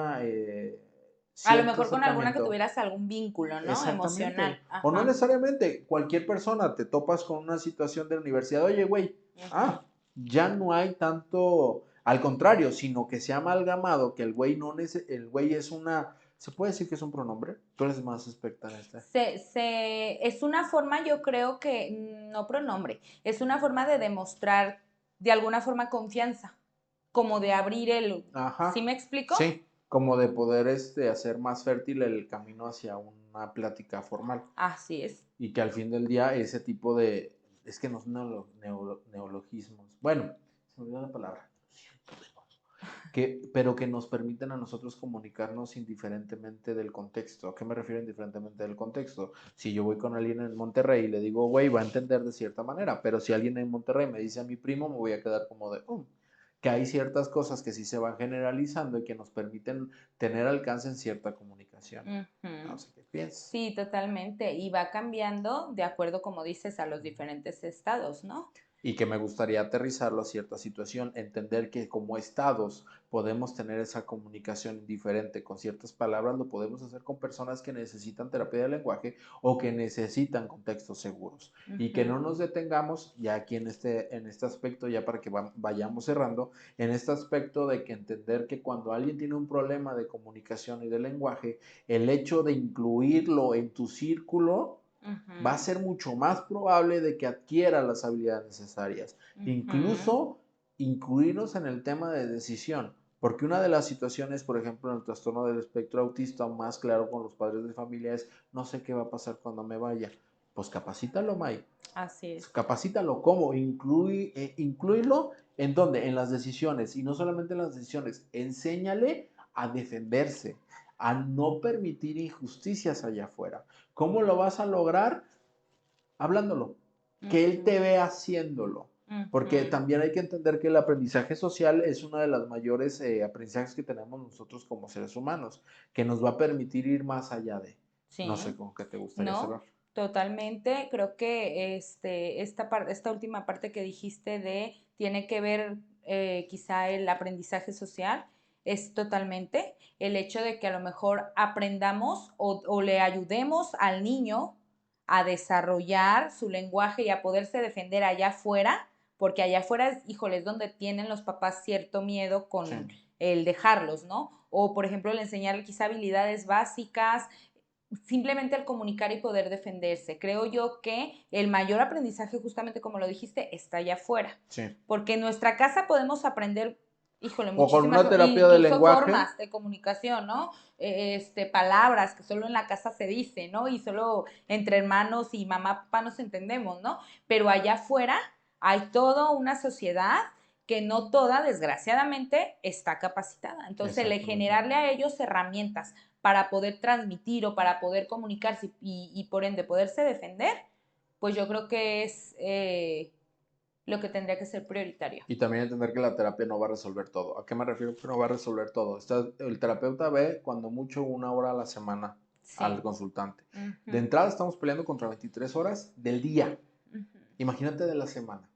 mejor con alguna que acercamiento. tuvieras algún vínculo, ¿no? Exactamente. Emocional. O no Ajá. necesariamente, cualquier persona te topas con una situación de la universidad, oye, güey, Ujú. ya no hay tanto, al contrario, sino que se ha amalgamado que el güey no el güey es una, ¿se puede decir que es un pronombre? Tú eres más experta en este. Es una forma, yo creo que, no pronombre, es una forma de demostrar de alguna forma confianza, como de abrir ¿sí Ajá, me explico? sí, como de poder hacer más fértil el camino hacia una plática formal. Así es. Y que al fin del día ese tipo es que no son neologismos. Bueno, se me olvidó la palabra. Pero que nos permiten a nosotros comunicarnos indiferentemente del contexto. ¿A qué me refiero indiferentemente del contexto? Si yo voy con alguien en Monterrey y le digo, güey, va a entender de cierta manera, pero si alguien en Monterrey me dice a mi primo, me voy a quedar como de, que hay ciertas cosas que sí se van generalizando y que nos permiten tener alcance en cierta comunicación. No sé qué piensas. Sí, totalmente. Y va cambiando de acuerdo, como dices, a los diferentes estados, ¿no? Y que me gustaría aterrizarlo a cierta situación, entender que como estados podemos tener esa comunicación diferente con ciertas palabras, lo podemos hacer con personas que necesitan terapia de lenguaje o que necesitan contextos seguros. Y que no nos detengamos ya aquí en este aspecto, ya para que vayamos cerrando, en este aspecto de que entender que cuando alguien tiene un problema de comunicación y de lenguaje, el hecho de incluirlo en tu círculo va a ser mucho más probable de que adquiera las habilidades necesarias. Incluso incluirnos en el tema de decisión. Porque una de las situaciones, por ejemplo, en el trastorno del espectro autista, más claro con los padres de familia, es no sé qué va a pasar cuando me vaya. Pues capacítalo, May. Así es. Capacítalo, ¿cómo? Incluirlo en dónde? En las decisiones. Y no solamente en las decisiones. Enséñale a defenderse, a no permitir injusticias allá afuera. ¿Cómo lo vas a lograr? Hablándolo, que él te vea haciéndolo. Porque también hay que entender que el aprendizaje social es uno de los mayores aprendizajes que tenemos nosotros como seres humanos, que nos va a permitir ir más allá de. Sí. No sé con qué te gustaría cerrar. Totalmente. Creo que esta última parte que dijiste tiene que ver quizá el aprendizaje social, es totalmente el hecho de que a lo mejor aprendamos o le ayudemos al niño a desarrollar su lenguaje y a poderse defender allá afuera, porque allá afuera es donde tienen los papás cierto miedo con el dejarlos, ¿no? O, por ejemplo, el enseñarle quizá habilidades básicas, simplemente el comunicar y poder defenderse. Creo yo que el mayor aprendizaje, justamente como lo dijiste, está allá afuera. Sí. Porque en nuestra casa podemos aprender, o con una terapia de lenguaje, formas de comunicación, ¿no? Palabras que solo en la casa se dicen, ¿no? Y solo entre hermanos y mamá, papá nos entendemos, ¿no? Pero allá afuera hay toda una sociedad que no toda, desgraciadamente, está capacitada. Entonces, generarle a ellos herramientas para poder transmitir o para poder comunicarse y por ende poderse defender, pues yo creo que es lo que tendría que ser prioritario. Y también entender que la terapia no va a resolver todo. ¿A qué me refiero que no va a resolver todo? El terapeuta ve cuando mucho 1 hora a la semana al consultante. De entrada estamos peleando contra 23 horas del día. Imagínate de la semana.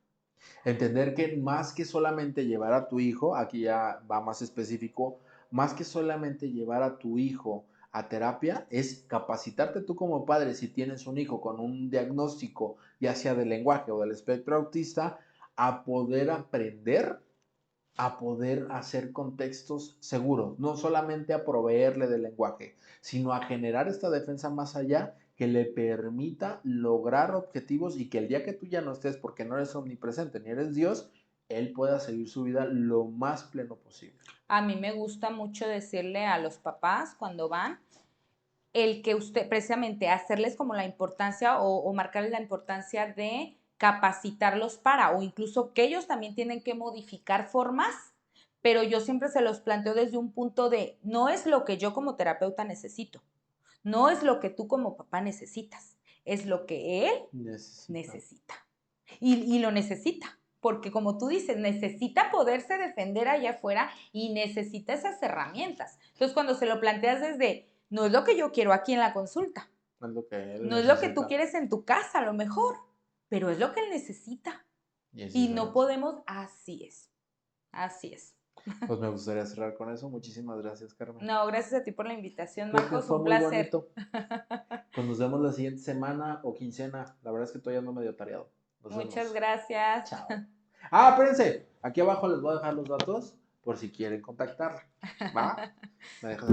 Entender que más que solamente llevar a tu hijo, aquí ya va más específico, más que solamente llevar a tu hijo a terapia, es capacitarte tú como padre, si tienes un hijo con un diagnóstico, ya sea del lenguaje o del espectro autista, a poder aprender, a poder hacer contextos seguros, no solamente a proveerle del lenguaje, sino a generar esta defensa más allá que le permita lograr objetivos y que el día que tú ya no estés, porque no eres omnipresente ni eres Dios, él pueda seguir su vida lo más pleno posible. A mí me gusta mucho decirle a los papás cuando van, el que usted, precisamente, hacerles como la importancia o marcarles la importancia de capacitarlos o incluso que ellos también tienen que modificar formas, pero yo siempre se los planteo desde un punto de, no es lo que yo como terapeuta necesito, no es lo que tú como papá necesitas, es lo que él necesita. Y lo necesita, porque como tú dices, necesita poderse defender allá afuera y necesita esas herramientas. Entonces, cuando se lo planteas desde, no es lo que yo quiero aquí en la consulta, no es lo que él no es lo que tú quieres en tu casa, a lo mejor, pero es lo que él necesita. Y no podemos, así es. Pues me gustaría cerrar con eso. Muchísimas gracias, Carmen. No, gracias a ti por la invitación, Creo Marcos, que fue un muy placer. bonito. Pues nos vemos la siguiente semana o quincena. La verdad es que estoy ando medio tareado. Muchas gracias. Chao. Ah, espérense. Aquí abajo les voy a dejar los datos por si quieren contactar. ¿Va? Me dejas.